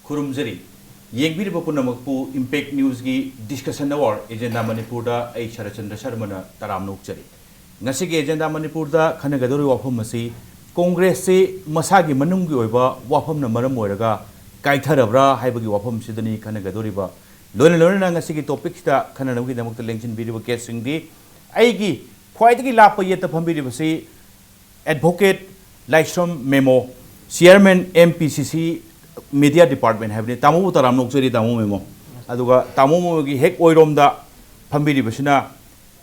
खुरुमजरी येंगबिरब पुनमकपु impact news की discussion award agenda Manipur दा आई Sharatchandra Sharma तराम नोकचरी ngasi ge agenda manipur da khanagadori wafam asi congress se masagi manung gi oiba wafam na maram oiraga kaitharabra haibagi wafam sidani khanagadori ba lona lona ngasi gi topics da khananam gi damak lengchin video case sing di ai gi khwaidagi lapa yeta phambiri basi advocate Laikshram memo chairman MPCC media department habni tamu taram nokchari tamu memo aduga tamu gi hek oirom da phambiri basina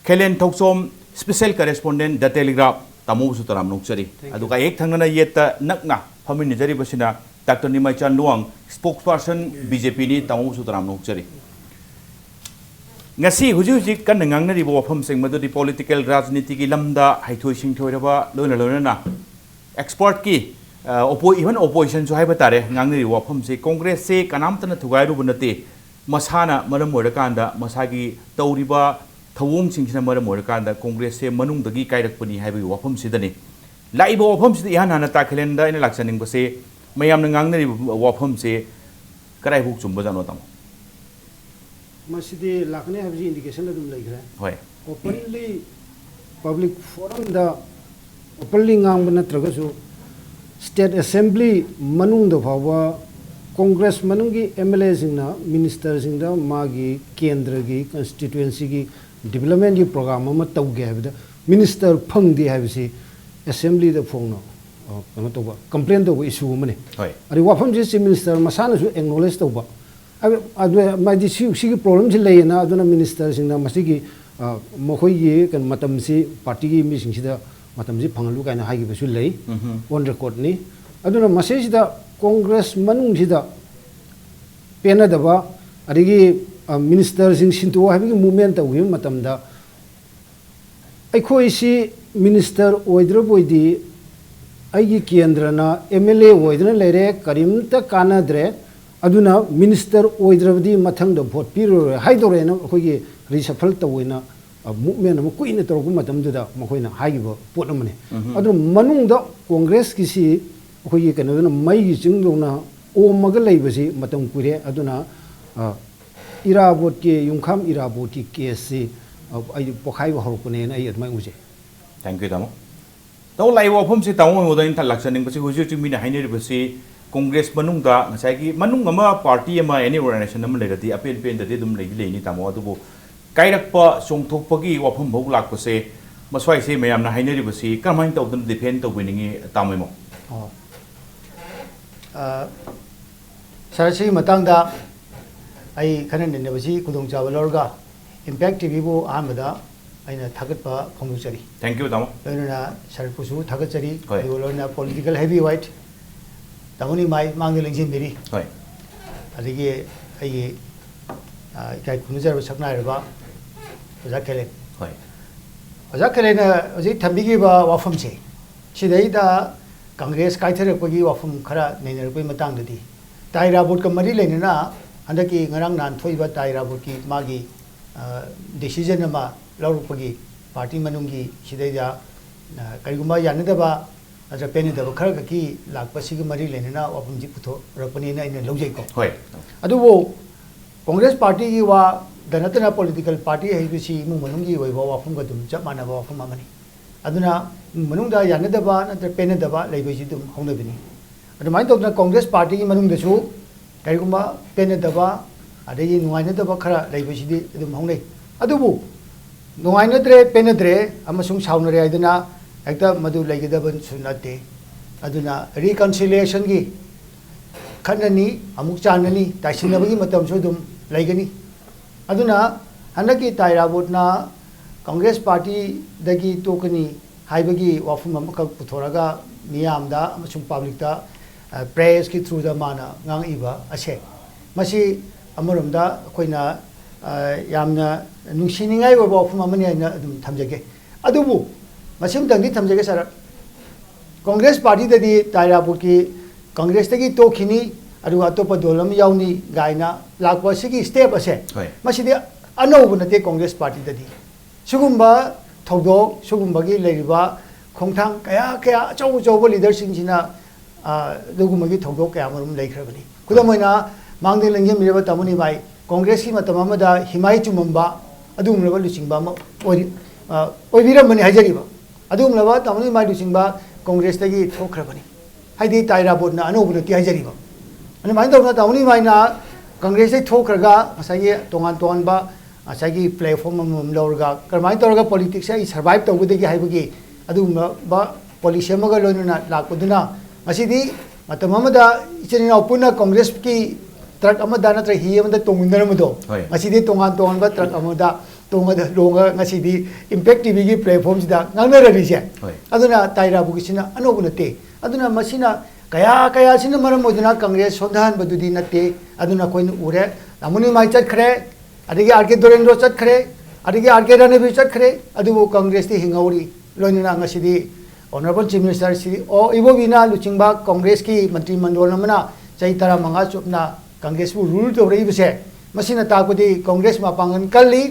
khelen thoksom special correspondent the telegraph tamu sutaram nokchari aduga ek thangna yeta nakna phamini jari basina Dr. Nimai Chanduang spokesperson BJP ni tamu sutaram nokchari ngasi huji huji kan ngangna ri bofam sing madu di political rajniti ki lamda haithoi sing thoiraba lona lona na expert ki even opposition so haiba tare ngangna ri bofam se congress se kanamtana thugairu bunate masana maram morakanda masagi tauriba thawung singchina maram morakanda congress se manungdagi kairakpani haiba wafam sidani laiba wafam sidi ihan hana takhelenda ina laksaning base mayamna ngangna ri wafam se karai huk chumba jano tam masidi lakne habji indication adum laikra hoy openly public forum da openly ngang banatraga su state assembly manung da bhawa congress manungi MLA singna minister singda magi kendra gi constituency gi development gi program ma tawge habda minister phangdi habisi assembly da phongno kama toba complaint do issue mane hoy ari wafam ji minister masana su acknowledge toba adu ma di si problem ji leina aduna minister singna masigi mohoi gi kan matam si party gi mi sing sida matam ji phangalu kaina hagi besu lei on record ni aduna message da congress manung sida pena daba adigi minister sing sintu habigi movement ta wi matam da aikhoi si minister oidra boidi aigi kendra na MLA oidra lere karimta kanadre aduna minister oidrabdi mathang da vote piro haidore na khogi reshuffle tawina movement am kuina torgu matam da makoina haigibo pot amane adu manung da congress ki si khogi kanaduna mai gi chingdona o maga leibasi matam kure aduna irabot ke yungkham irabot ki case ai pokhai ba horpune na ai admai uje thank you tamo to lai wafam se tamu mo da in talaksaning basi huju chimi na haineri basi congress manung da ngasai gi manung ama party ama any organization am legati apel pen da dum legi leini tamo adubo kairakpa songthokpagi wafam bhog lakpase maswai se mayam na haineri basi kamain tawdun defend tawbiningi tamemo sarasi matang da ai khanan ne basi kudong chawa lorga impact tv bo amada aina thagat pa khongu chari thank you tamo lorna sarpusu thagat chari lorna political heavyweight tamuni mai mang de lengjin biri hoy adigi ai kai khunjar ba sakna ba oja kele hoy oja kele na oji thambigi ba wafam che chidai da congress kaithare ko gi wafam khara neiner ko matang de di taira bot ka mari lene na andaki ngarang nan thoi ba taira bot ki magi decision ma lauru pagi party manungi chidai da kaiguma yanada ba aja peni da khara ki lakpa sig mari lene na wafam ji putho rakpani na ina lojai ko hoy adu wo congress party gi wa danatana political party hai bi si mu manungi wai ba wafam ga dum chap mana ba wafam amani aduna manung da yanada ba na peni da ba leibai ji dum hongna bini adu mai to na congress party gi manung da su kaiguma peni da ba adai nuai na da ba khara leibai ji dum hongnai adu bu nuai na dre peni dre amasung sauna re aduna ekta madu legidaban sunate aduna reconciliation gi khanani amuk chanani taisinabagi matam so dum laigani aduna hanaki taira botna congress party dagi tokani haibagi wafum amaka puthoraga miyamda amasung public da press ki through the mana ngang iba ase masi amoromda koina yamna nungsiningai wa wafum amani aina dum thamjage adubu masim tangdi thamjage sara congress party dadi taira botki congress tagi tokini adu atopa dolam yauni gaina lakwa sigi step ase masidi anau nate congress party dadi sugumba thodo sugumba gi leiriba khongthang kaya kaya chau chau leader sing jina ꯑꯗꯨꯒꯨꯝꯕꯒꯤ ꯊꯧꯗꯣꯛ ꯀꯌꯥ ꯑꯃꯔꯣꯝ ꯂꯩꯈ꯭ꯔꯕꯅꯤ ꯈꯨꯗꯝ ꯑꯣꯏꯅ ꯃꯥꯡꯗ ꯂꯦꯡꯖꯟꯕꯤꯔꯕ ꯇꯥꯃꯣꯅꯤ ꯃꯥꯏ ꯀꯣꯡꯒ꯭ꯔꯦꯁꯀꯤ ꯃꯇꯝ ꯑꯃꯗ ꯍꯤꯃꯥꯏ ꯆꯨꯝꯃꯝꯕ ꯑꯗꯨꯒꯨꯝꯂꯕ ꯂꯨꯆꯤꯡꯕ ꯑꯃ ꯑꯣꯏꯕꯤꯔꯝꯕꯅꯤ ꯍꯥꯏꯖꯔꯤꯕ ꯑꯗꯨꯒꯨꯝꯂꯕ ꯇꯥꯃꯣꯅꯤ ꯃꯥꯏ ꯂꯨꯆꯤꯡꯕ ꯀꯣꯡꯒ꯭ꯔꯦꯁꯇꯒꯤ ꯊꯣꯛꯈ꯭ꯔꯕꯅꯤ ꯍꯥꯏꯗꯤ ꯇꯥꯏꯔꯥꯕꯣꯠꯅ ꯑꯅꯧꯕ ꯅꯠꯇꯦ ꯍꯥꯏꯖꯔꯤꯕ ꯑꯗꯨꯃꯥꯏꯅ ꯇꯧꯗꯅ ꯇꯥꯃꯣꯅꯤ ꯃꯥꯏꯅ ꯀꯪꯒ꯭ꯔꯦꯁꯇꯩ ꯊꯣꯛꯈ꯭ꯔꯒ ꯉꯁꯥꯏꯒꯤ ꯇꯣꯉꯥꯟ ꯇꯣꯉꯥꯟꯕ ꯉꯁꯥꯏꯒꯤ ꯄ꯭ꯂꯦꯠꯐꯣꯝ ꯑꯃꯃꯝ ꯂꯧꯔꯒ ꯀꯔꯝꯍꯥꯏꯅ ꯇꯧꯔꯒ ꯄꯣꯂꯤꯇꯤꯛꯁꯁꯦ ꯑꯩ ꯁꯔꯚꯥꯏꯚ ꯇꯧꯒꯗꯒꯦ ꯍꯥꯏꯕꯒꯤ ꯑꯗꯨꯒꯨꯝꯂꯕ ꯄꯣꯂꯤꯁꯤ ꯑꯃꯒ ꯂꯣꯏꯅꯅ ꯂꯥꯛꯄꯗꯨꯅ ꯉꯁꯤꯗꯤ ꯃꯇꯝ ꯑꯃꯗ ꯏꯆꯤꯟ ꯏꯅꯥꯎ ꯄꯨꯟꯅ ꯀꯣꯡꯒ꯭ꯔꯦꯁꯀꯤ ꯇ꯭ꯔꯛ ꯑꯃꯗ ꯅꯠꯇ꯭ꯔꯒ ꯍꯤ ꯑꯃꯗ ꯇꯣꯡꯃꯤꯟꯅꯔꯝꯕꯗꯣ ꯉꯁꯤꯗꯤ ꯇꯣꯉꯥꯟ ꯇꯣꯉꯥꯟꯕ ꯇ꯭ꯔꯛ ꯑꯃꯗ ꯂꯣꯡꯉꯒ ꯉꯁꯤꯗꯤ ꯏꯝꯄꯦꯛ ꯇꯤꯚꯤꯒꯤ ꯄ꯭ꯂꯦꯠꯐꯣꯝꯁꯤꯗ ꯉꯥꯡꯅꯔꯔꯤꯁꯦ ꯑꯗꯨꯅ ꯇꯥꯏꯔꯥꯕꯨꯒꯤꯁꯤꯅ ꯑꯅꯧꯕ ꯅꯠꯇꯦ ꯑꯗꯨꯅ ꯃꯁꯤꯅ ꯀꯌꯥꯁꯤꯅ ꯃꯔꯝ ꯑꯣꯏꯗꯨꯅ ꯀꯪꯒ꯭ꯔꯦꯁ ꯁꯣꯟꯊꯍꯟꯕꯗꯨꯗꯤ ꯅꯠꯇꯦ ꯑꯗꯨꯅ ꯑꯩꯈꯣꯏꯅ ꯎꯔꯦ ꯇꯥꯃꯣꯅꯤ ꯃꯥꯏ ꯆꯠꯈ꯭ꯔꯦ ꯑꯗꯒꯤ आर के दोरेन्द्र चतखरे अदगी आर के रणबीर चतखरे अदुबु कांग्रेस ती हिंगौरी लोइना ngасidi ऑनरेबल चीफ मिनिस्टर सी ओ इबोबिना लुचिंगबा कांग्रेस की मंत्री मंडल अमना चै तरा मंगा चुपना कांग्रेस बु रूल तौरई बसे मसिना ताकुदी कांग्रेस मापांगन कल्ली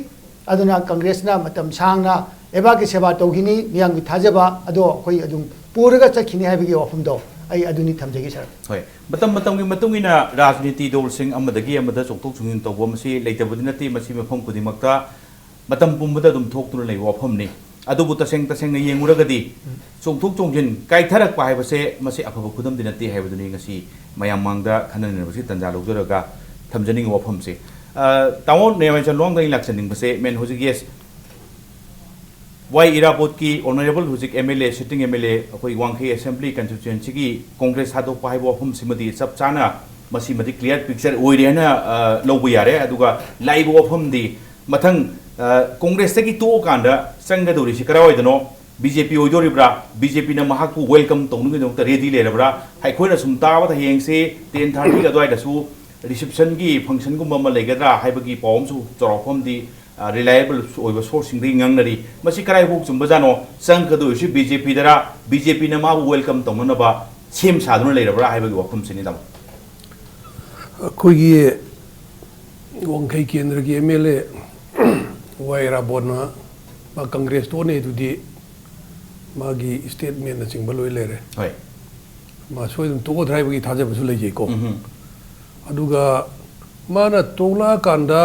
अदुना कांग्रेस ना मतम सांगना एबा के सेवा तौगिनी मियांग की थाजबा अदो अखोई अदुम पुरगा चखिनी हाबिगी वफमदो आई अदुनी थमजगी सर होय मतम की मतुंगिना राजनीति दौर सिंह अमदगी अमदा चोंथोक चुंगिन तौबो मसी लेतबदि नति मसी मफम कुदिमक्ता मतम पुंबदा दुम थोक्तुना लै वफमनि अदुबु तसेंग येंगुरगदि चोंथोक चोंजिन काइथरक पाइबसे मसी अफब खुदम दिनति हाइबदुनि ngasi mayam mangda khananबसे तंजा लौजरगा थमजनिंग वफमसे तावन नेमैचन लोंग दै लाक्सनिंग बसे मेन होजि गेस वाई इराबोट की ऑनरेबल हुजिक एमएलए सिटिंग एमएलए अखोई वांखे असेंबली कंस्टिट्यूएंसी की कांग्रेस हादो पाइबो वफम सिमदि सब चाना मसी मदि क्लियर पिक्चर ओइरेना लौबु यारे अदुगा लाइबो वफम दि मथंग कांग्रेस तकी तो कांदा संगदोरि सि करावइदनो बीजेपी ओइदोरिब्रा बीजेपी ना महाकु वेलकम तौनुगि दंता रेडी लेरब्रा हाइखोइना सुम ताबा हेंगसे 10:30 गदवाइदसु रिसेप्शन की फंक्शन गुम म लेगद्रा हाइबगी पावमसु चरफम दि रिलायबल ओइबा सोर्सिंग दि ngangnari masi karai buk chum bajano sang kadu isi BJP दरा बीजेपी ना मा वेलकम तौननबा सेम सादुना लेरब्रा हाइबगी वफम सिनि दम कोई वांखै केंद्र की एमएलए वायरा बोना मा कांग्रेस तो ने दुदी मागी स्टेटमेंट न चिंग बलोय लेरे होय मा सोइदम तो ड्राइवर की थाजे बसु लेजे को अदुगा माना तोला कांदा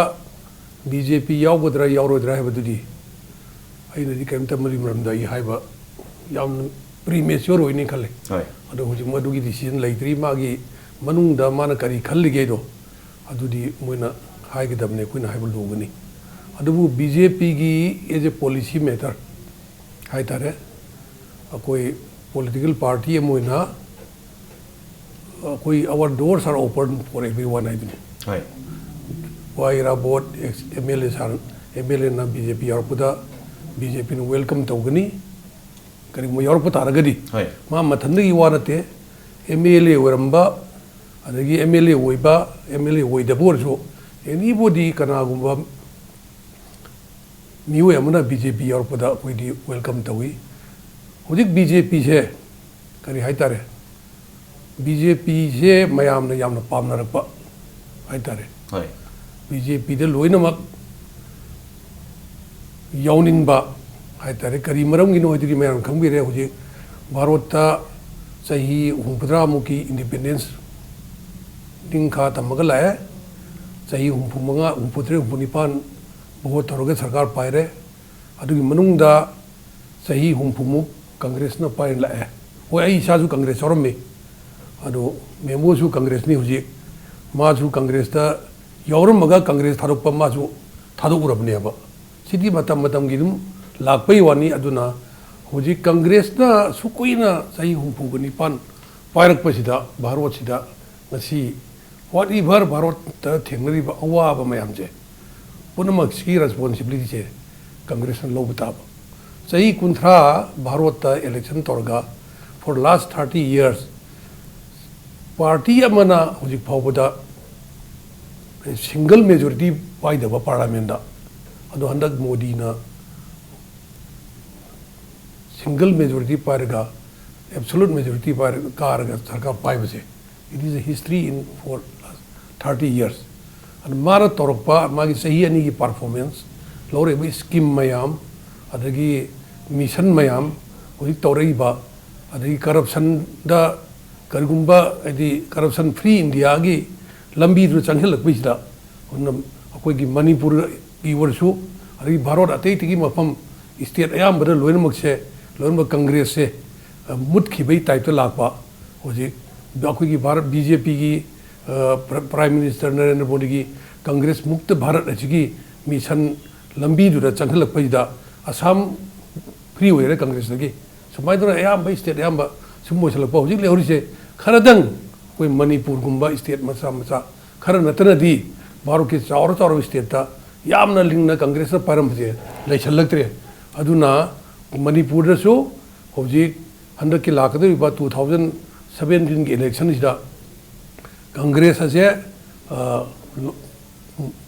बीजेपी यावगद्रा यावरोद्रा हैबदुदी आइनदि केमता मरि मरमदा इ हाइबा याम प्रीमेच्योर होइनि खले होय अदु हुजि मदुगी डिसीजन लैत्रि मागी मनुंगदा माना करी खल्लिगेदो अदुदी मोइना हाइगदबने कुइना हाइबल लोगनी अदुबु बीजेपी की एज ए पॉलिसी मैटर हाइतारे कोई पॉलिटिकल पार्टी मोइना कोई our doors are open for everyone आइदुनी होय वाइरा बोर्ड एमएलए सान एमएलए ना बीजेपी यारपुदा बीजेपी नु वेलकम तौगनी करी मो यारपु तारगदी मा मथंदगी वानते एमएलए वरंबा अदगी एमएलए ओइबा एमएलए ओइदबोरसो एनीबॉडी कनागुंबा मियो यमना बीजेपी यारपुदा कोइदी वेलकम तौई हुजिक बीजेपी से करी हाइतारे बीजेपी से मयामना यामना पामनरपा हाइतारे होय बीजेपी दे लोइनमक यावनिंगबा हाइतारे करी मरमगी नोइदरी मयाम खंबिरे हुजे भारतता सही हुंपद्रा मुकी इंडिपेंडेंस दिंखा तमगा लाए सही हुंपुमंगा हुंपुत्रे हुंपुनिपान बहुत तरोगे सरकार पाइरे अदुगी मनुंगदा सही हुंपुमु कांग्रेस न पाइन लाए वो आई साजु कांग्रेस औरमे अदो मेमोसु कांग्रेस नि हुजे माजु कांग्रेस दा यावरमगा कांग्रेस थारोप माजु थादोरबनेबा सिटी मतम मतम गिदुम लाकपै वानी अदुना हुजी कांग्रेस ना सुकुइना सही हुंपुगनि पान पायरक पसिदा भारत सिदा ngasi what ever भारत त थेंगरिबा अवाबा मयामजे पुनमक सी रेस्पोंसिबिलिटी से कांग्रेस न लोबताब सही कुंथ्रा भारत त इलेक्शन तोरगा फॉर लास्ट 30 years पार्टी अमना हुजी फावबदा सिंगल मेजॉरिटी पाइदबा पार्लियामेंट दा अदो हंदक मोदी ना सिंगल मेजॉरिटी पाइरगा एब्सोल्यूट मेजॉरिटी पाइर कारगा सरकार पाइबसे it is a history in for 30 years and मारा तोरपा मागी सही अनि की परफॉर्मेंस लोरे बि स्कीम मयाम अदगी मिशन मयाम हुई तोरईबा अदगी करप्शन दा करिगुम्बा यदि करप्शन फ्री इंडिया की लंबी दु चंगलकबिसदा अखोगी मणिपुर की वर्षु अरे भारत अतैतिगी मफम स्टेट अयामबद लोइनमक से लोइनमक कांग्रेस से मुतखिबै टाइप लापा होजिक अखोगी भारत बीजेपी की प्राइम मिनिस्टर नरेंद्र मोदी की कांग्रेस मुक्त भारत अचिगी मिशन लंबी दुरा चंगलकबिसदा असम फ्री होइरे कांग्रेस की सुमाइदरा अयाम स्टेट अयाम सुमोसलपा होजिक लेहरिसे खरदंग कोई मणिपुर गुम्बा स्टेट मचा मचा खर नतनदी भारत के चावर चावर स्टेट यामना लिंगना कांग्रेस पारंपसे लेछलक्त्रे अदुना मणिपुरदसु होजिक हंदक के लाकदरिबा 2017 के इलेक्शन इदा कांग्रेस असे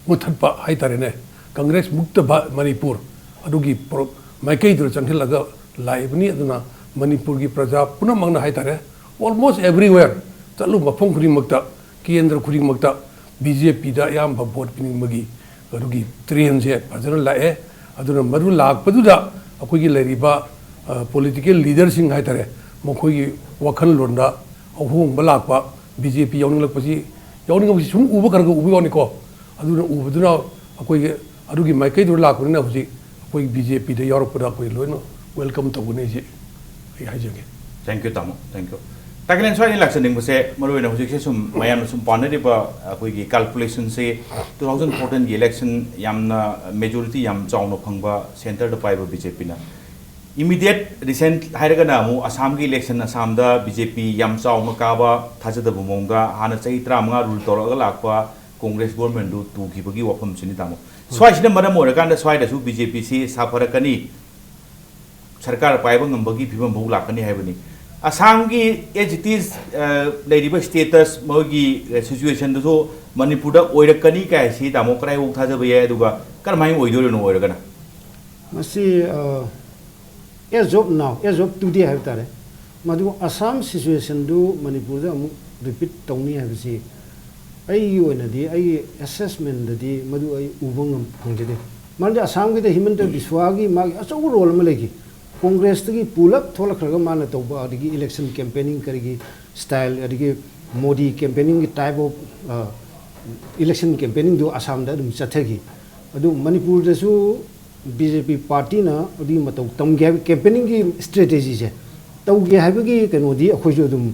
मुथत्पा हाइतारेने कांग्रेस मुक्त मणिपुर अदुगी माइकैदुर चंखलगा लाइबनी अदुना मणिपुर की प्रजा पुनमंगना हाइतारे ऑलमोस्ट एवरीवेयर चलु मफम खुरिमक्ता केंद्र खुरिमक्ता बीजेपी दा याम भोट पिनिंगमगी अदुगी ट्रेन से फजन लाए अदुना मरु लाकपदुदा अखोगी लेरिबा political leader Singh हाइतारे मखोगी वखन लोंदा अहोंग Lakpa BJP यौनिंगलकपसी यौनिंगमसी सुम उबा करगा उबयोनिको अदुना उबदुना अखोगी अदुगी माइकैदुर लाकपनिना हुजी अखोगी बीजेपी दा यौरपदा अखोगी लोइनो वेलकम तबुने जी हाइजगे थैंक यू तामो थैंक यू ताकलेन स्वाइन इलेक्शन बसे मरोइन हुजिक से सुम मयाम सुम पानरिबा अखोगी कैलकुलेशन से 2014 की इलेक्शन यामना मेजॉरिटी याम चाउनो फंगबा सेंटर द पाइबा बीजेपी ना इमीडिएट रिसेंट हाइरगना मु असम की इलेक्शन असम दा बीजेपी याम चाउनो काबा थाजदब मोंगा हाना चही 35 रूल तोरगा लाकपा कांग्रेस गवर्नमेंट दु तुखिबगी वफम सिनि तामो स्वाइसिना मरम ओरकांदा स्वाइदसु बीजेपी से साफरकनी सरकार पाइबा ngambagi phibam bau lakani haibani Assam की एज इट इज स्टेटस मोगी सिचुएशन दो मणिपुर ओरकनी काय तामो कराई थाजबे करमाई ओरगना as of now as of today है तारे मधु असम सिचुएशन दु मणिपुर रिपीट तौनी है एसेसमेंट ददी मधु उबंग फंगदे माने असम की हिमंत बिस्वा की मागी अचौ रोल में लेगी कांग्रेस की पुलप थोलखरगा माने तौबा अदिगी इलेक्शन कैंपेनिंग करिगी स्टाइल अदिगी मोदी कैंपेनिंग की टाइप ऑफ इलेक्शन कैंपेनिंग दो असम दा दुम चथगी अदु मणिपुर दसु बीजेपी पार्टी ना अदि मतौ तमगे कैंपेनिंग की स्ट्रेटेजी से तौगे हाइबगी कनोदी अखोजु दुम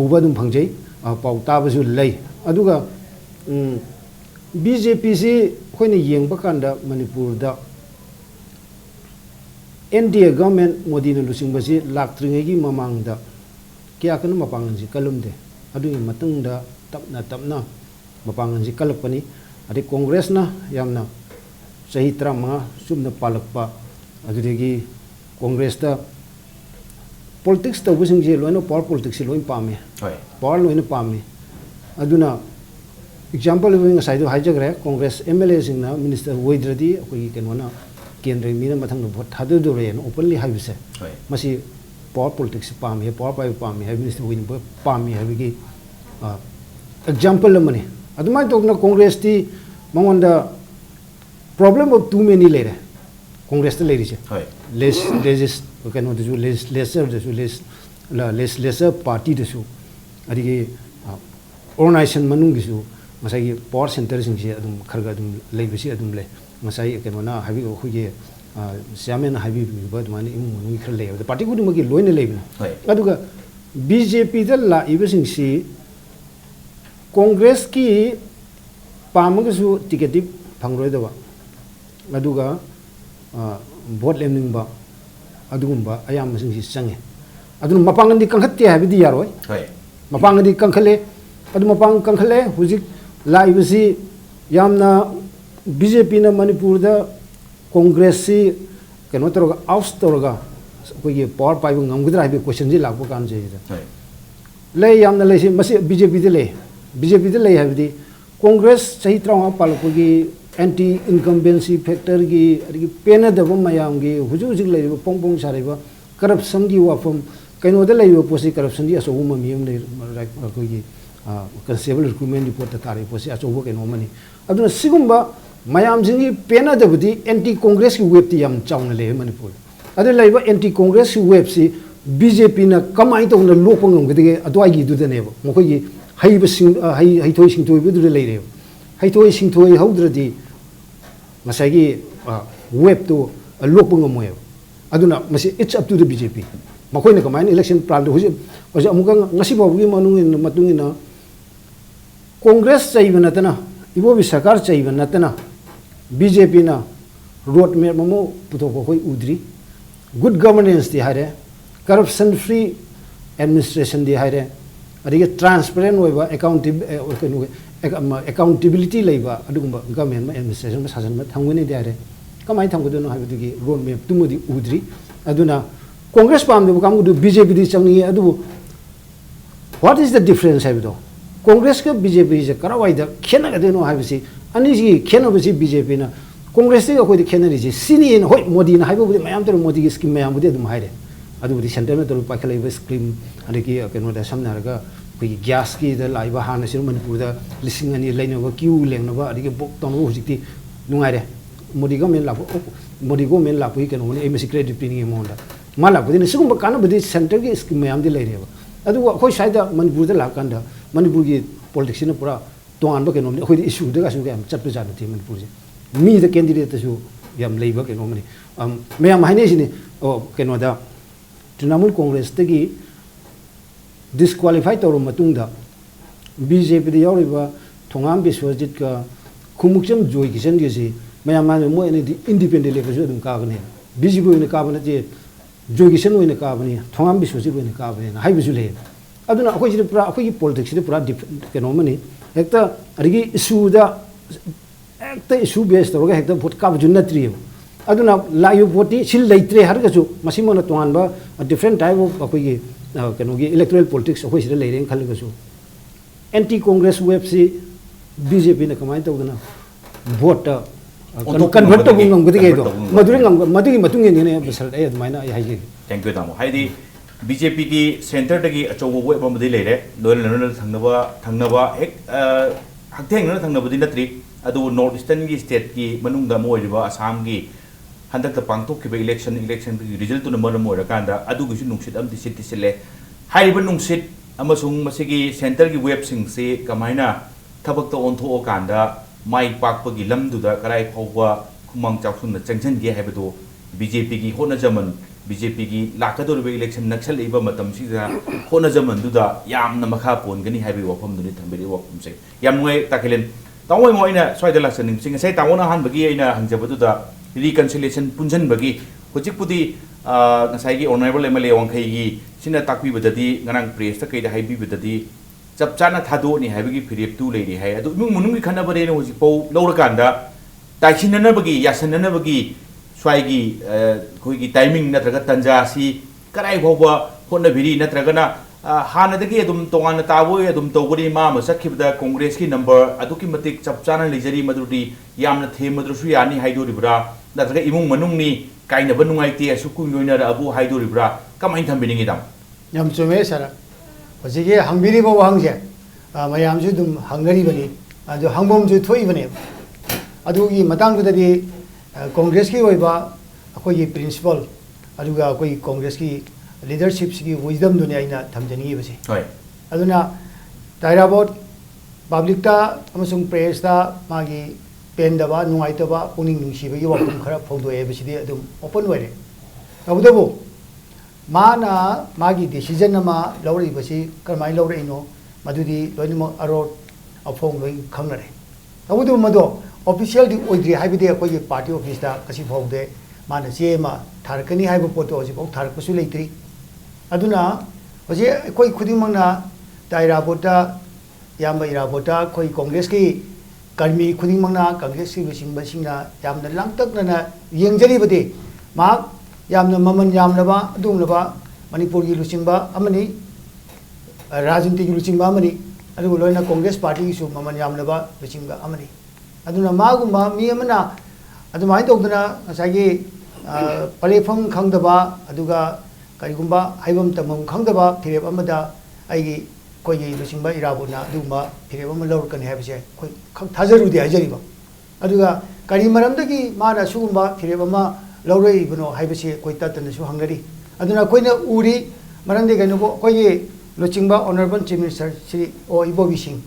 उबा दुम फंगजै पाउ ताबसु लई अदुगा बीजेपी से खोइने येंबा कांदा मणिपुर दा एनडीए गवर्नमेंट मोदी ने लुसिंगबसी लाक्त्रिंगे की ममांग दा क्या कन मपांगन जी कलुमदे अदुगी मतंग दा तपना तपना मपांगन जी कलपनी अदि कांग्रेस ना यामना सही 35 सुमना पालकपा अदुगी कांग्रेस दा पॉलिटिक्स तबुसिंग जे लोइनो पावर पॉलिटिक्स लोइन पामे पावर लोइन पामे अदुना एग्जांपल विंग साइड हाइजगरे कांग्रेस एमएलए सिंगना मिनिस्टर वैद्रदी अखोगी केनोना केंद्र मीना मथंग भोट थादुदुरेन ओपनली हाइबसे मसी पावर पॉलिटिक्स पामे पावर पाइ पामे है मिनिस्टर विन पामे है एग्जांपल मने अदुमाय तोना कांग्रेस ती मंगोंदा प्रॉब्लम ऑफ टू मेनी लेरे कांग्रेस ते लेरिसे लेजिस केनो दजु लेसर दजु लेसर पार्टी दजु अदिगे ऑर्गेनाइजेशन मनुंगिसु मसाई पावर सेंटर सिंगसे अदुम खरगा अदुम लेबसी अदुम ले मसाई केनोना हाबी खुगे चेयरमैन हाबी बदमानी इमुनु खर ले पार्टी गुदु मगी लोइन लेबिना अदुगा बीजेपी दा ला इबसिंगसी कांग्रेस की पामगसु टिकेट फंगरोयदबा अदुगा भोट लेमनिंगबा अदुगुंबा अयामसिंगसी चंगे अदुन मपांगंदी कंखत्ते हाबिदि यारोय मपांगंदी कंखले अदु मपांग कंखले हुजिक लाइबसी यामना बीजेपी ना मणिपुर दा कांग्रेस से केनो तरोगा आउट तरोगा कोई पावर पाइब ngamgudra हाबि क्वेश्चन जी लागबो कान जे ले यामना लेसि मसे बीजेपी दे ले हाबिदि कांग्रेस सही त्रावा पालकोगी एंटी इनकम्बेंसी फैक्टर की अदि पेनदब मयामगी हुजु हुजिक लेबो पोंपोंग सारेबा करप्शन की वाफम केनो दे लेबो पोसी करप्शन की असो ममियम ले कोई कंस्टेबल रिक्रूटमेंट रिपोर्ट तारे पोसी असो केनो मनी अदुना सिगुंबा मयाम जिंगी पेनदबदी एंटी कांग्रेस की वेब ती याम चाउन ले मणिपुर अदे लाइबा एंटी कांग्रेस की वेब सी बीजेपी ना कमाई तो ना लोक पंगम अदवाई की दुदने मखोई हईब सिंग हईथोई सिंगथोई बुदुरे लेरे हईथोई सिंगथोई हौद्रदी मसागी वेब तो लोक पंगम मोय अदुना मसे it's up to the BJP मखोई ना कमाई इलेक्शन प्लान तो होजे अमुका ngasi बाबुगी मनुंगिना कांग्रेस चाहिए नतना इबो भी सरकार चाहिए नतना बीजेपी ना रोड मैप ममो पुथोको कोई उद्री गुड गवर्नेंस दी हारे करप्शन फ्री एडमिनिस्ट्रेशन दी हारे अदिगे ट्रांसपेरेंट होइबा अकाउंटेबिलिटी लेबा अदुगुंबा गवर्नमेंट एडमिनिस्ट्रेशन साजन में थंगुनी दी हारे कमाई थंगुदनो हाबिदुगी रोड मैप तुमोदी उद्री अदुना कांग्रेस पामदो कामगुदु बीजेपी दी चंगनी अदु व्हाट इज द डिफरेंस हाबिदो कांग्रेस के बीजेपी से करावाइदा खेनगदेनो हाबिसि अनिजी खेनबसि बीजेपी ना कांग्रेस से अखोई खेनरिसि सिनी होय मोदी ना हाइबो मयाम तो मोदी की स्कीम मयाम बुदे दुम हाइरे अदुबुदि सेंटर में तो पाखलाइबा स्कीम अदगी केनोदा समनारगा कोई गैस की द लाइबा हाना सिर मणिपुर दा लिसिंग अनि लेनबा क्यू लेंगनबा अदगी बुक तनो हुजिति नुंगाइरे मोदी गवर्नमेंट लापो केनो ने एमसी क्रेडिट पिनिंग मोंदा माला बुदि सिगुम कानबुदि सेंटर की स्कीम मयाम दि लेरेबा अदु अखोई साइदा मणिपुर दा लाकांदा मणिपुर की पॉलिटिक्स ने पूरा तोंगानबा केनो ने अखोई इशू दगा सु के चटप जानो थी मणिपुर से मी द कैंडिडेट सु याम लेबा केनो मनि मयाम हाइने सिने ओ केनो दा तृणमूल कांग्रेस तगी डिस्क्वालीफाई तौर मतुंगदा बीजेपी द यावरिबा थोंगाम बिश्वजित का खुमुकचम जोय किशन गेसी मयाम मा मोय ने इंडिपेंडेंट लेबसु अदुम कागने बीजेपी ने काबने जे जोय किशन ने काबने थोंगाम बिश्वजित ने काबने हाइबसु ले अदुना अखोई जि पूरा अखोई पॉलिटिक्स ने पूरा केनो मनि एकता अरिगी इशू दा एकता इशू बेस तौरगा एकता वोट काबजु नत्रि अदुना लायु वोटी सिल लेत्रे हरगसु मसिमोना तोंगानबा डिफरेंट टाइप ऑफ अखोई केनोगी इलेक्टोरल पॉलिटिक्स अखोई सिदा लेरें खलगसु एंटी कांग्रेस वेब से बीजेपी ने कमाई तौदना वोट कन्वर्ट तो ngam gudi gedo maduri ngam maduri matung ne besal ai admaina ai haige thank you तामो हाइदी बीजेपी की सेंटर तगी अचौबो वेब अमदि लेरे लोन थंगनबा एक हक्थेंगना थंगनबदि नत्रि अदु नॉर्थ ईस्टर्न की स्टेट की मनुंगदा मोइबा असम की हंदक पांगथोकिबा इलेक्शन की रिजल्ट तुन मरम मोरकांदा अदुगिसु नुंसित अमदि सिटी सिले हाइबा नुंसित अमसुंग मसिगी सेंटर की वेब सिंग से कमाइना थबक तो ओंथो कांदा माइ पाकपगी लमदुदा कराई फावबा खुमांग चाउसुन चंगजन गे हाइबदो बीजेपी की होनजमन बीजेपी की लाकदोरबे इलेक्शन नक्सल इबा मतम सिदा होनजमन दुदा यामना मखा पोनगनी हाइबे वफम दुनि थंबेरि वफम से याम नुय ताकेलेन तावय मोइना स्वाइदा लासनिंग सिंग से तावना हानबगी आइना हंजबदुदा रिकन्सिलिएशन पुंजनबगी हुजिकपुदी ngसाइगी ऑनरेबल एमएलए वांखैगी सिना ताकबिबददी ngरang प्रेस ता कैदा हाइबिबददी चप चाना थादोनि हाइबगी फिरेप तु लेरि हाइ अदु इमुंग मुनुंगी खनबरे न हुजिपौ लौरकांदा ताइसिननबगी यासननबगी स्वाइगी कोइगी टाइमिंग नत्रगा तंजासी कराइ भौबा होनबिरि नत्रगना हानदगी अदुम तोंगान ताबोय अदुम तौगरी मा मसखिबदा कांग्रेस की नंबर अदुकी मतिक चपचाना लेजरी मदुदी यामना थे मदुसु यानी हाइदोरिब्रा नत्रगा इमुंग मनुंगनी काइनबा नुंगाइते असुकु नोइना अबु हाइदोरिब्रा कमाइन थंबिनिंगी दाम यम चुमे सर होजिगे हंबिरिबो वांगजे मयामजु दुम हंगरिबनी अदु हंगबम जु थोइबने अदुगी मतंगददी कांग्रेस की होइबा अखोई प्रिंसिपल अदुगा अखोई कांग्रेस की लीडरशिप की विजडम दुनिया आइना थमजनी बसे होय अदुना ताइराबोट पब्लिकता अमसुंग प्रेसता मागी पेंदबा नुआइतबा पुनिंग नुसिबगी वफम खरा फोदोए बसिदि अदुम ओपन वरे अबुदबो माना मागी डिसीजन नमा लौरि बसि करमाइ लौरैनो मदुदी लोइनम अरोड अफोंग लोइ खंगरे अबुदो मदो ऑफिशियल दी ओइद्रि हाइबदे अखोई पार्टी ऑफिस दा कसी फोदे माना चेमा थारकनी हाइबो पोतो हजि पौ थारकसु लेत्रि अदुना हजे कोई खुदिमंगना ताइराबोटा याम इराबोटा कोई कांग्रेस की कर्मी खुदिमंगना कांग्रेस की बिसिंगबसिंगना यामना लांगतकना येंगजरिबदे मा यामना ममन यामनबा अदुंगनबा मणिपुर की लुचिंगबा अमनी राजनीति की लुचिंगबा अमनी अदुगो लोइना कांग्रेस पार्टी की सु ममन यामनबा लुचिंगबा अमनी अदुना मागुमा मी अमना अदुमाइन तौदना ngसागी पलेफम खंगदबा अदुगा करिगुंबा हाइबम तमम खंगदबा फिरेब अमदा आइगी कोई लुसिंबा इराबुना दुमा फिरेब अम लौरकन हाइबसे कोई थाजरुदि हाइजरिबा अदुगा करि मरमदगी माना सुगुंबा फिरेब अम लौरैबनो हाइबसे कोई ततनसु Hungary aduna koina uri marande ganu ko koi lochingba honorable chief minister Sri O Ibobi Singh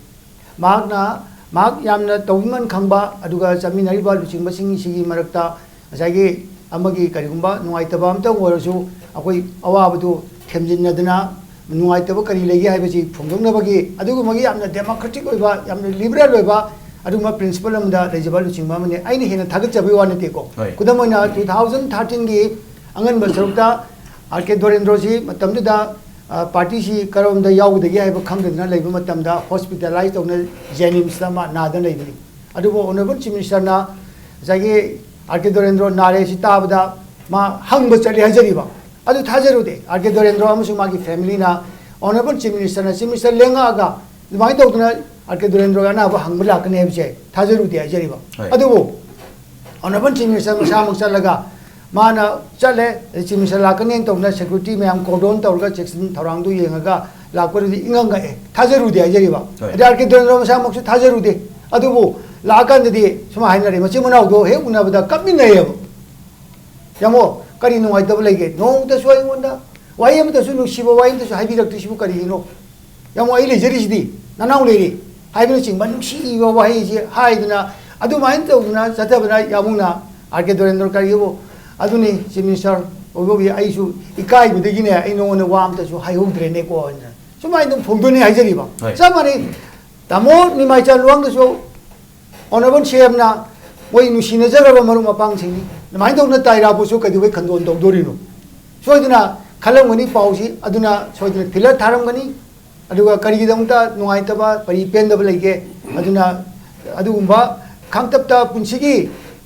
magna mag yamna tawman khangba aduga jaminari ba luchingba sing sigi marakta jagi amagi karigumba nuai taba amta warasu akoi awabadu themjinnadna nuai taba kari legi haibasi phongdongnabagi adugu magi yamna democratic oiba yamna liberal oiba aduma principle amda lejaba luchingba mane aini hena thagat jabi wane te ko kudamoina 2013 gi angan ba sarukta RK Dorendro ji matamda party si karom da yaudagi haiba khangdna leiba matamda hospitalize tawna Jennings ma nadan leibi adubo honorable chief minister na jagi RK Dorendro nare si tabda ma hangba chali hajariba adu thajarude RK Dorendro amusu magi family na honorable chief minister lenga aga mai tawna RK Dorendro na ba hangba lakane hebje thajarude hajariba adubo honorable chief minister ma chalaga mana chale chief minister lakane tawna security mayam cordon tawga section tharangdu yengaga lakpari inganga e thajarude hajariba RK Dorendro ma maksu thajarude adubo लाकंदी सुमा हाइनरे मचे मनाउदो हे उनाबदा कमिनयब यामो करी नुवाइतब लेगे नोंग त सोय मुंदा वाइ हम त सु नुसिबो वाइ त सु हाइबिरक्ति सिबु करी नो यामो आई लेजरिसदी ननाउ लेरी हाइबिन चिंबा नुसिबो वाइ जे हाइदना अदु माइन त उना जतबना यामुना RK Dorendro करियो अदुनी चीफ मिनिस्टर ओबोबी आइसु इकाइ बुदगिने आई नोन वाम त सु हाइहोद्रे ने को सुमाइन दम फोंदोने हाइजरिबा सामाने तामो निमाइचा लुवांग त सु honorable CM na woi nusina jaraba maru mapang singi namai dawna taira busu kadiwai khandon dawdorino soiduna khalamgani pausi aduna soiduna pillar tharamgani aduga karigidamta nuaitaba pari pendaba lege aduna adugumba khangtapta punsigi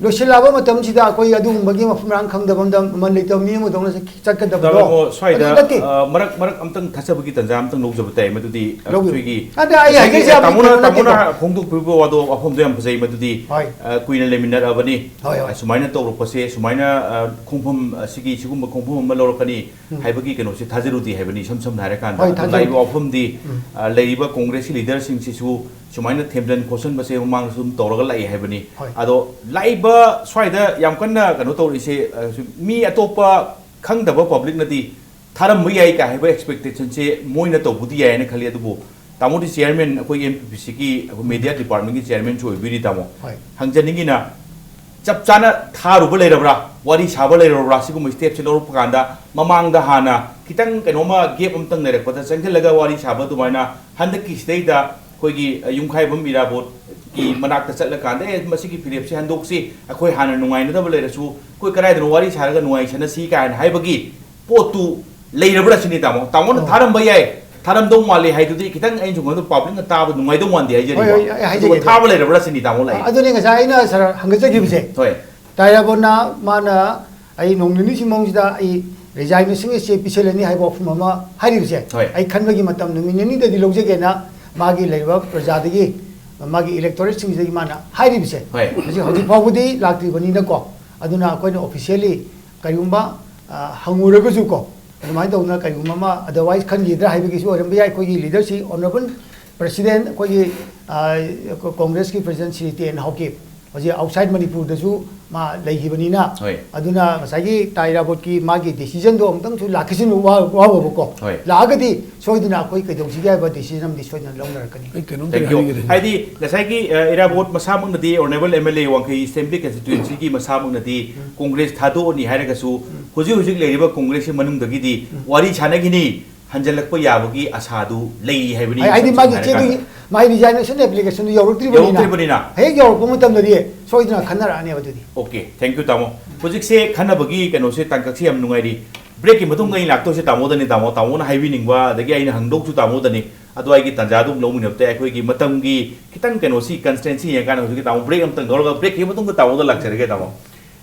losilaba matam sida koi adugumba gi mafumrang khangdabam man leitam mi mo dawna chakadaba do soida marak amtang thasabagi tanja amtang lojabate madudi suigi ada ai ai ja tamuna khongdu pibo wado afom dem phajai madudi kuina leminar abani sumaina to rupase sumaina khongphom sigi sigumba khongphom ma lorokani haibagi keno se thajarudi haibani samsam nare kan laiba afom di leiba congress leader sing sisu sumaina themdan khosan base mang sum toraga lai haibani ado laiba swaida yam kanna kano to ise mi atopa khangdaba public nadi tharam mai ai ka haiba expectation se moina to budi ai na khali adubu tamo di chairman akoi MPPC ki media department ki chairman choi biri tamo hangjaningi na chap chana tharu ba leirabra wari chaba leirabra sigu step se lor pakanda mamang da hana kitang kanoma gap amtang nerek pata changelaga wari chaba dumaina handak ki stay da koigi yumkhai bam ira bot ki manak ta chatla kanda e masigi phirep se handok si akoi hana nungai na da leirasu koi karai da wari charaga nungai chana si kan haibagi potu leirabra sini tamo tamo tharam ba yai tharam dong mali hai dudi kitang ain jungo public na tabu nungai dong mandi hai jeri thaba leirabra sini tamo lai aduni nga sai na sar hangja gi bise hoi taira bona mana ai nongni simong sida ai resignation se piselani hai bo fuma hari bise ai khanbagi matam numi ni da di logje ge na magi leiba prajadagi magi electorate sing jagi mana hari bise ji hoji pawudi lakti bani na ko aduna koi na officially kayumba hanguraga ju ko mai dawna kayumma ma otherwise khan yidra haibagi su oram bai koi leader si honorable president koi congress ki president Sri T.N. Hawke hoji outside Manipur da su ma lagi bani na aduna masagi taira bot ki magi decision do amtang su lakisin wa ko lagadi soiduna koi kai dong sigai ba decision am di soiduna longnar kani thank you haidi nasagi era bot masamang nadi honorable MLA wangkai assembly constituency ki masamang nadi congress thado ni hairaga su hoji hoji leiba congress manung dagi di wari chanagini hanjalakpa yabagi asadu lei haibani ai di magi chedu mai resignation application du yoroktribani na he yorok mutam dadi soiduna khanara ani abadudi okay thank you tamo project se khanabagi kano se tangkaksi am nungai ri break ki matung ngai lakto se tamo dani tamo na haibi ningwa dagi aina hangdok su tamo dani adu ai ki tanja dum lo munapte akoi ki matam gi kitang kano si constituency ya kana hoji tamo break am tang gorga break ki matung tamo da lakcharge tamo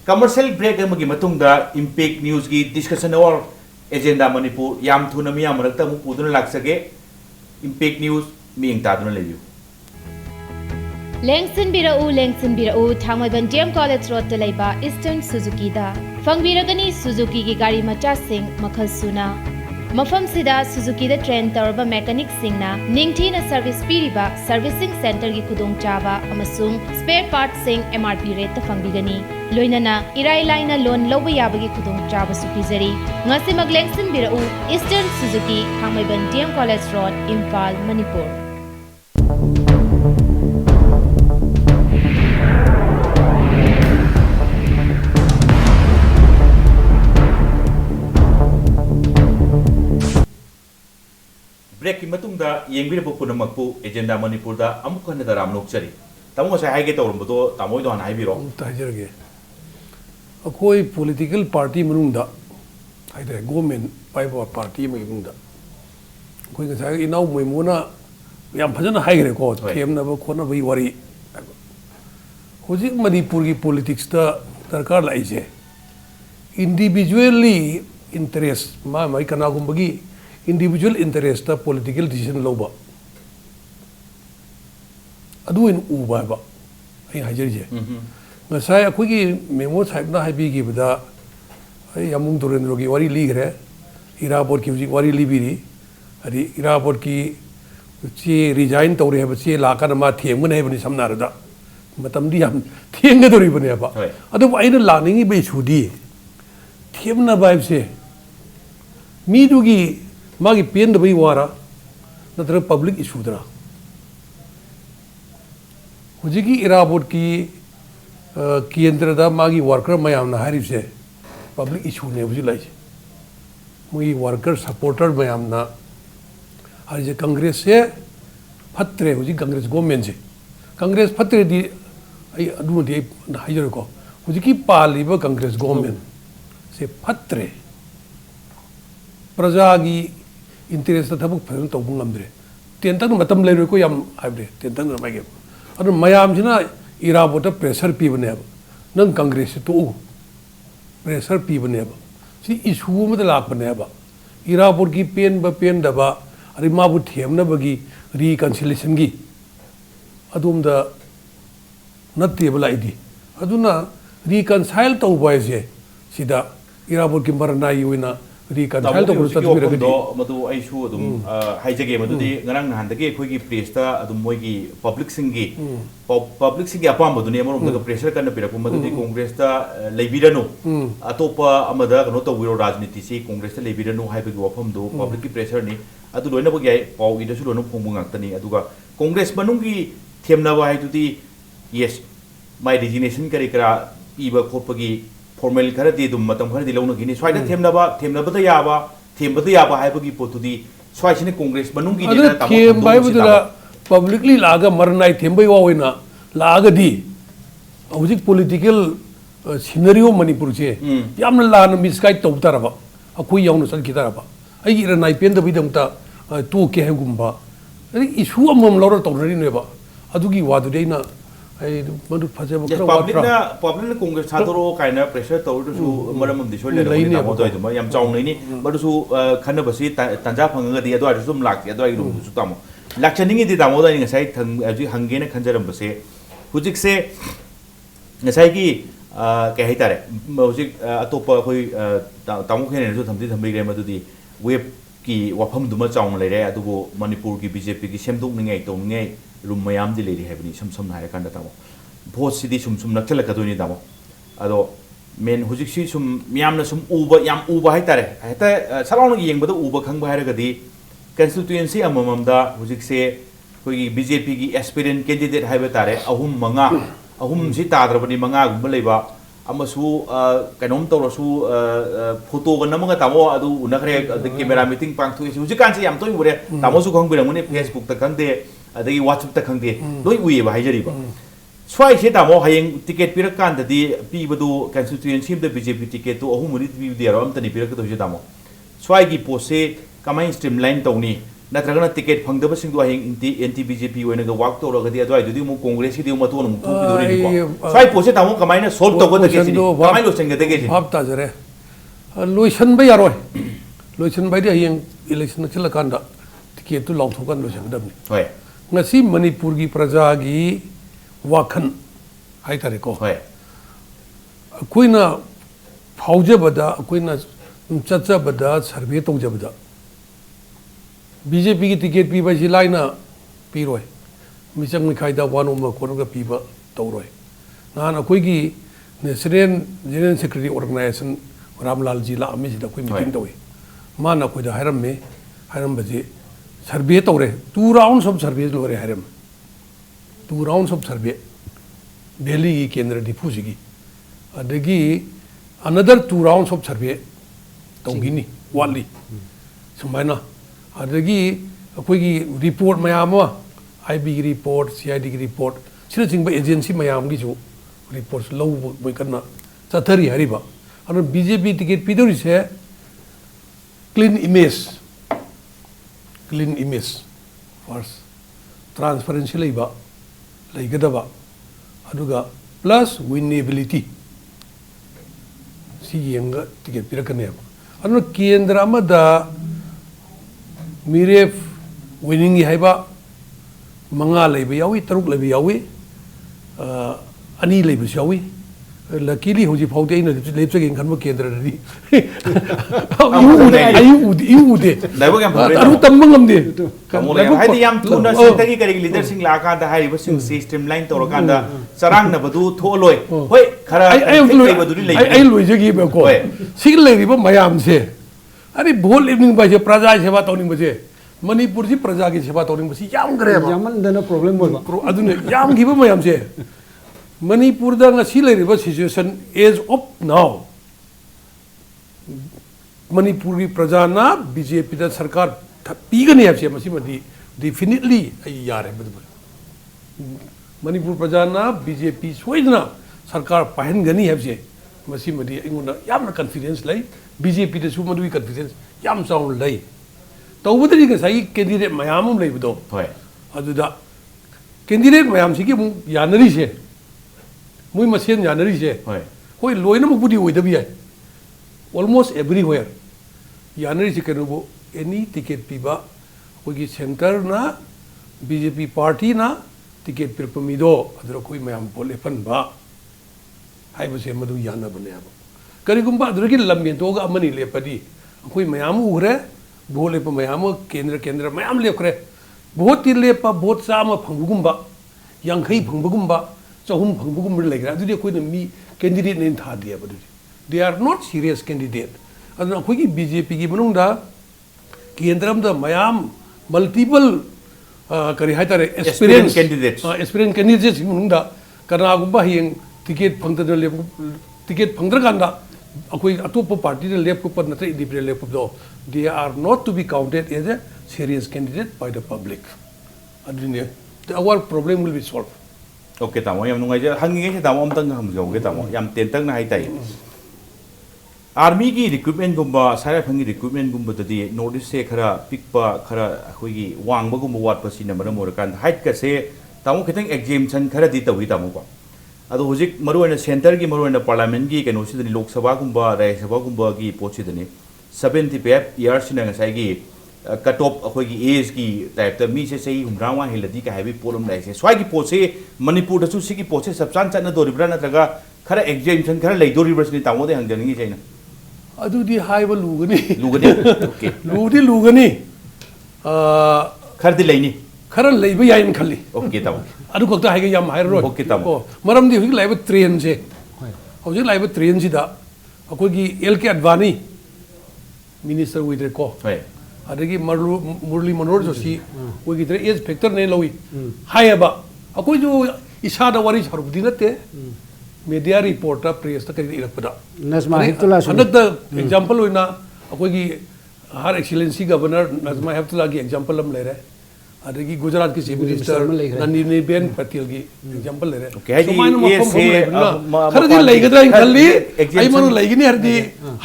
commercial break am gi matung da impact news gi discussion or agenda Manipur yam thuna mi am rakta mu puduna laksage impact news mi ing taduna leyu Lengson birau Thangmaiban DM College Road ta leiba Eastern Suzuki da Fangbiragani Suzuki ki gari macha sing makhal suna मफम सिदा Suzuki दा train तौरबा mechanic सिंगना निंगथीना service पीरिबा servicing centre की खुदोंग चाबा अमसुंग स्पेयर पार्ट सिंग MRP रेट फंगबिगनी लोइनना इराई लाइना लोन लौबा याबगी खुदोंग चाबा सुपीजरी ngasi maglengsing birau Eastern Suzuki Thangmaiban DM College Road Imphal Manipur break की मतुंगदा येंगबिरबो पुनमकपु एजेंडा मणिपुर दा अमुक हन्ना दाराम नोकचरी तमो ngasa हाइगे तौरमबदो तामोय दो हाना हाइबिरो ताजरगे अखोई पॉलिटिकल पार्टी मनुंगदा हाइदे गवर्नमेंट पाइबो पार्टी मनुंगदा अखोई ngasa इनाउ मोइमोना याम फजन हाइगरे को थेमनबो खोनबई वारी होजिक मणिपुर की पॉलिटिक्स दा दरकार लाइजे इंडिविजुअली इंटरेस्ट मा माई कनागुंबगी individual interest ta political decision loba adu in uba ba ai hajerje ngasai akhui gi memo saib na habi gi bada ai amung dorendro gi wari ligre iraport ki ji wari libiri ari iraport ki che resign tawre ha che la ka ma theng ne bani samna ra da matam di yam theng ga dori bane ba adu ai na la ningi be chudi themna vibe se mi du gi मागी pen Dubai वारा नतर public issue दरा हुजिकी इराबोट की केंद्र दा मागी worker मयाम ना हारिब से public issue ने बुझी लाइज मुई वर्कर सपोर्टर मयाम ना हारिजे कांग्रेस से फत्रे हुजी कांग्रेस गवर्नमेंट से कांग्रेस फत्रे दी आई अदु दी हाइजर को हुजिकी पालिबा कांग्रेस गवर्नमेंट से फत्रे प्रजा की interest थबक फजन तौब ngamdre tentan matam leiro ko yam habre tentan na mage adu mayam jina irabota pressure pi bane nang congress to pressure pi bane ba si issue ma la bane ba irabot ki pen da ba ari ma bu them na bagi reconciliation gi adum da natte bala idi aduna reconcile to ba je sida irabot ki marna yuina reconcile to group tabira gadi madu ai shu adum haijage madu di ngarang nahan dage khoi gi press ta adum moi gi public singi apam madu ne morom da pressure kan pira pu madu di congress ta leibiranu atopa amada no to wiro rajniti si congress ta leibiranu haiba gi wafam do public ki pressure ni adu loina bo gi pau gi da su loina phongbu ngak tani aduga congress manung gi themna ba hai tu di yes my resignation kari kara iba khopagi formal khara di dum matam khara di launa gini swaida themna ba da yaba haibagi potudi swai sine congress manung gi na ta them bai budula publicly laga marnai thembai wa hoina laga di hojik political scenario manipur che yamna la na miskai tawtara ba akui yaunu sal kitara ba ai ira nai pen da bidam ta tu ke hegumba ai issue amom lora tawrari ne ba adugi wadu deina ai madu phaje ba kra public na congress thadoro kaina pressure tawru su maram di sole la mo doi dum yam chaung ni madu su khanna basi tanja phanga di adwa sum lak adwa ru su tamo lakchaningi di tamo da ni ngasai thang aji hange na khanjaram base hujik se ngasai ki ke hai tare hujik atopa khoi tamo khene su thamdi thambi re madu di web ki wafam duma chaung le re adugo manipur ki bjp ki semduk ningai to ningai rum mayam di lady have ni some hare kan tamo vote city sum nakchala ka doni tamo ado men hujik si sum miam na sum uba hai tare hata salong yeng bada uba khang ba hare ga di constituency amamam da hujik se koi bjp ki aspirant candidate hai ba tare ahum si tadra bani manga gum leiba amasu kanom to su photo ga namanga tamo adu unakre camera meeting pang thu hujik kan si yam toi ure tamo su khang birang ne facebook ta khang de adagi WhatsApp ta khangde loi ui ba haijari ba swai se tamo hayeng ticket pirak kan da di pi badu constituency da BJP ticket to ahum ri bi di aram tani pirak to je tamo swai gi pose kamai streamline tawni natragana ticket phangda ba singdu hayeng anti BJP oina ga work to ro ga di adwai du mu congress ki di mu to mu pu bi dori ni ko swai pose tamo kamai na solve to go da ke ni kamai lo senga de ke ni hab ta jare loisan ba yaroi loisan ba di hayeng election chila kan da ticket to law thokan lo sang dam ni hoi ngasi manipur gi praja gi wakhan hai tare ko hoi koina phauje bada koina chacha bada survey tong jabda BJP की ticket पीबा जी लाइना पीरोय मिचंग मिखाइदा वानोम कोनगा पीबा तौरोय नान अखोई की national general secretary organisation Ramlal ji ला अमी सिदा कोई मीटिंग तौवे मान अखोई दा हायरम बजे सर्वे तौरे 2 राउंड्स ऑफ सर्वे लोरे हायरम 2 राउंड्स ऑफ सर्वे दिल्ली की केंद्र Diphu सिगी अदगी another 2 rounds of survey तौगिनी वाली सुमाइना अदगी अखोई रिपोर्ट मयाम IB की रिपोर्ट CID की रिपोर्ट सिना चिंग एजेंसी मयाम की जो रिपोर्ट्स लौ मोय कन्ना चथरी हरिबा अन BJP टिकट पीदोरी से क्लीन इमेज फर्स्ट ट्रांसपेरेंसी लेबा लेगदबा अदुगा प्लस विनेबिलिटी सी यंग टिकट पीरकने अन केंद्र अमदा मिरेफ विनिंग हाइबा मंगा लेबा यावी तरुक लेबा यावी अनी लेबा यावी लकीली होजी फाउटे इन लेबसगे खनबा केंद्र दी यू उदे दाइबो गेम अरु तम्बंगमदे कमोले हाइदि याम थुना सेंटरगी करेगी लीडरसिंग लाकादा हाइबो सिंग स्ट्रीमलाइन तोरकांदा चरांग नबदु थोलोय होय खरा लेबदुरी लेय आई लोइजगी बेको सिग लेरिबो मयाम से अरे भोल इवनिंग बाजे प्रजा सेवा तौनिंग बजे मणिपुर जी प्रजा की सेवा तौनिंग बसी याम करे यामन दना प्रॉब्लम बोल अदुने याम गिबो मयाम से मणिपुर दा ngasi लेरिबो situation as of now Manipur की प्रजा ना बीजेपी दा सरकार पीगने है मसी मदी डेफिनेटली यार है मणिपुर प्रजा ना बीजेपी सोइदना सरकार पाहन गनी है मसी मदी इंगोना याम कॉन्फिडेंस लै बीजेपी दा सु मदुई कॉन्फिडेंस याम चाउ लै तौबदरी गसाई कैंडिडेट मयाम लेबदो होय अदुदा कैंडिडेट मयाम सिगी मु यानरी से मुई मसेन यानरी से होय लोइना मुबुदी होइदबि है almost everywhere यानरी से कनो एनी टिकट पीबा कोई सेंटर ना BJP पार्टी ना टिकट पिरपमीदो अदरो कोई मयाम पोलेपन बा हाय बसे मदु याना बने अब करिगुंबा अदरगी लम्मेन तोगा अमनी लेपदी कोई मयाम उरे बोले प मयाम केंद्र मयाम लेखरे बहुत ति लेपा बहुत साम फंगुगुंबा यांखै फंगुगुंबा चहुम फंगुगुंब लेगरा अदुदि कोई मी कैंडिडेट ने था दिया बदुदि they are not serious candidate aduna khoi ki BJP ki manungda kendram da mayam multiple kari haitare experience candidates manungda kana gumba hing ticket phangda le ticket phangdra kanda akoi atopa party de lep ko pad na independent lep do they are not to be counted as a serious candidate by the public adune our problem will be solved okay tamo yam nungai je hangi ge tamo amtang ham joge tamo yam tentang na haitai army की recruitment गुम्बा सारा fungi recruitment गुम्बा तदी north east से खरा पिकपा खरा अखोगी वांगबा गुम्बा वाटपा सिना मरम ओरकान height का से तामो खितंग एग्जामिनेशन खरा दी तवी तामो को अदो हुजिक मरुएना सेंटर की मरुएना पार्लियामेंट की केनो सिदनी लोकसभा गुम्बा राज्यसभा गुम्बा की पोचिदनी 75 इयर्स सिना ngसाई कट ऑफ अखोगी एज की टाइप त मी से सही हुमरावा हेलदी का हैवी प्रॉब्लम लाइसे स्वाई की पोसे मणिपुर दसु सिगी पोसे सबसान चना दोरिब्रा नत्रगा खरा एग्जामिनेशन खरा लेदोरिब्रसनी तामो दे हंगजनिगी छैना अदुदी हाइबा लुगनी ओके लुगनी खरदी लेनी खर लेबा याइन खल्ली ओके तब अदु खक्ता हाइगे याम हाइरो ओके तब मरमदी हुई लाइबा ट्रेन से हौजिक लाइबा ट्रेन सिदा अखोगी LK अडवाणी मिनिस्टर विद्रे को अदगी मुरली मनोहर जोशी कोई गिद्रे एज फैक्टर ने लवी हाइबा अखोई जो इसादा वारी सरबुदी नते media reporter press ta kari irakpada Nazma Heptullah another example hoina akoi gi har excellency governor Nazma Heptullah gi example lam le rahe adagi Gujarat ki chief minister Nandiben Patil gi example le rahe okay so mainu makom khardi leigadra khalli ai manu leigini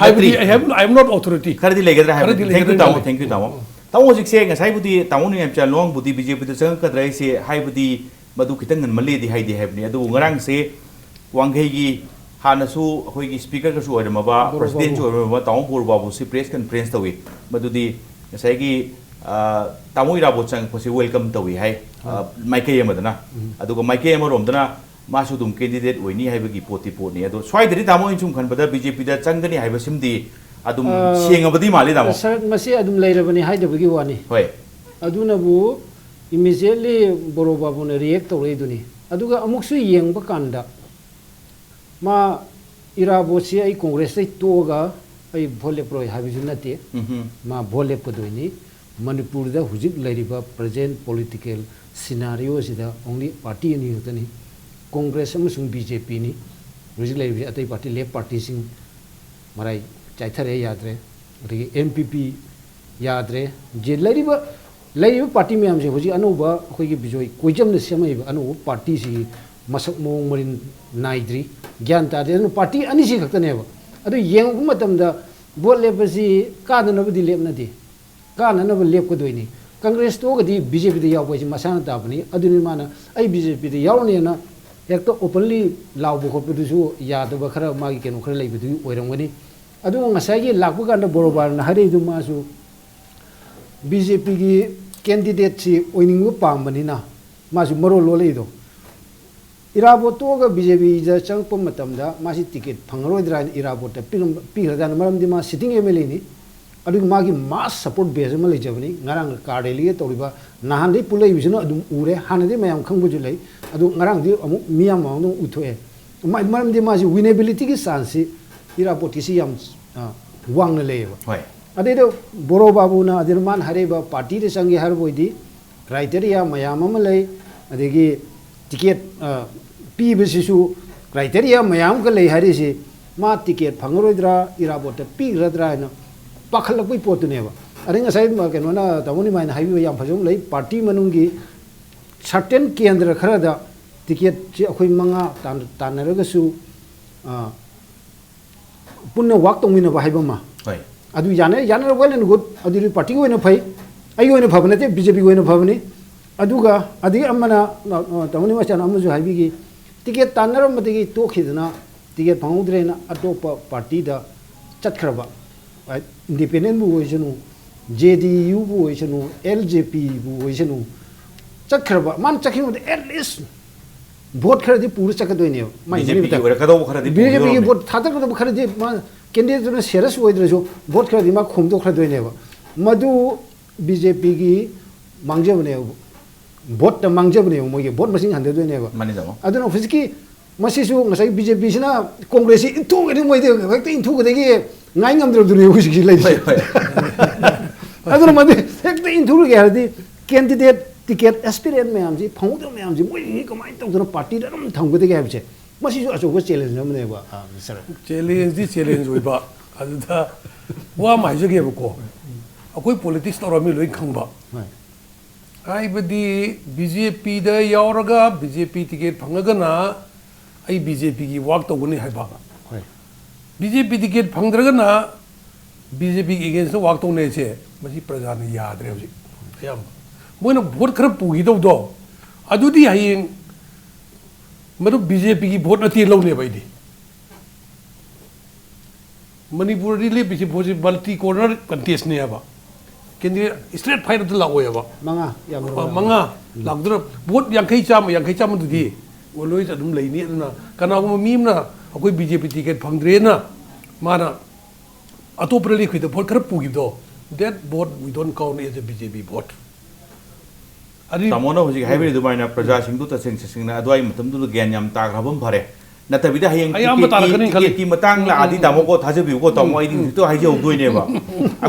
hardi I am not authority khardi leigadra thank you tamo tamo hojik se ngasai budi tamo ni am cha long budi BJP da sang kadrai se hai budi madu khitang ngan mali di hai di habni adu ngarang se वांगेगी हानसु अखोगी speaker कसु ओरमबा president जो ओरमबा ताऊ बोरबाबु सि प्रेस कॉन्फ्रेंस तवी मदुदी नसाइगी तामो इराबो चंग पसे वेलकम तवी हाय माइके यमदना अदुगा माइके यमरोमदना मासु दुम कैंडिडेट ओइनी हाइबगी पोती पोनी अदो स्वाइदरी तामो इंचुम खनबदा बीजेपी दा चंगदनी हाइबसिमदी अदुम सेंगबदी माली तामो सर मसे अदुम लेरबनी हाइदबगी वानी होय aduna bu immediately boro babu na react tawre duni aduga amuk su yeng ba kanda ma irabo si ai congress ai toga ai bole pro habisu nate ma bole podoni manipur da hujik lairiba present political scenario sida only party ni tani congress amasung bjp ni hujik lairibi atai party left party sing marai chaithare yadre ri mpp yadre je lairiba party myam se hujik anuba khoi gi bijoi koijam ne semai anu party si masak mong marin naidri gyan ta de party ani si khaktane ba adu yeng ku matam da bot lepasi ka na budi lep na di ka na lep ko doini congress to ga di bjp de yaw boisi masana ta bani adu ni mana ai bjp de yaw ne na ek to openly law bu ko du su ya da ba khara ma gi kenu khara lai bu oiram gani adu ngasai gi lakbu kan da borobar na hare du ma su bjp gi candidate si oining pam bani na ma su maro lo le do irabo to ga bjp ja chang pam matam da ma si ticket phangroi dra irabo ta pi hada na maram di ma sitting mla ni adu ma gi mass support base ma le jabani ngarang cardeli to riba nahan dei pulai bisno adu ure han de mayam khang bu ju lai adu ngarang di amu miyam ma no uthoe ma maram di ma si winnability ki chance irabo ti si yam wang na le ba hoi ade do boro babu na adirman hare ba party de sangi har boidi criteria mayam ma lai ade gi ticket pi bisisu criteria mayam ka lei hari si ma ticket phangroidra irabot pi radra na pakhalak pai pot ne ba aringa sai ma ke na tamuni mai na haibi yam phajum lei party manungi certain kendra khara da ticket chi akhoi manga tanaraga su punna wak tong mina ba haiba ma hoi adu yana well and good adu party go na phai ai go na bhavane te bjp go na bhavane aduga adi amana tamani ma chana amuju haibi gi ticket tanaram mati to khidna ticket phaudre na atopa party da chatkraba independent bu hoisanu jdu bu hoisanu ljp bu hoisanu chatkraba man chakhimu at least vote khara di pura chakadoine mai BJP ora kado khara di BJP gi vote thata kado khara di ma candidate na serious hoidre jo vote khara di ma khumdo khara doine ba madu BJP gi mangjabne vote mangjabne mo gi vote masing hande doine ba mani damo aduna physiki masisu ngasai BJP sina congress intu gani moi de hekta intu gade gi ngai ngamdro dune physiki lai aduna made hekta intu ge hardi candidate ticket aspirant mayam ji phangdo mayam ji moi kamai tawduna party da ram thangde ge habche masisu aso go challenge namne ba sir challenge di challenge oi ba aduda wa mai je ge ko akoi politics torami loi khangba ai badi BJP da yauraga BJP ticket phangagana ai BJP gi work to guni hai ba BJP ticket phangdraga na BJP against work to ne che masi praja ne yaad re hoji ayam moina vote khara pugi do adudi hayeng madu BJP gi vote ati lo ne bai di Manipur ri le bisi vote multi corner contest ne ba केंद्रीय straight fight तो लागो है बा मंगा लागदर बहुत यांखै चाम दुदी वो लोई अदुम लेनी ना कनागो मीम ना अकोई बीजेपी टिकट फंगद्रे ना माना अतोपरली खिद भोट खर पुगी दो that vote we don't count as a BJP vote अदि तमोना होजि हाइबे दुमाइना प्रजा सिंदु तसेंग सिंगना अदवाई मतम दु ज्ञान याम ताग्राबम भरे नतबिदा हयेंग की मतंग ला आदि तामो को थाजबिउ को तमो आइदि तो हाइजे उदोइने बा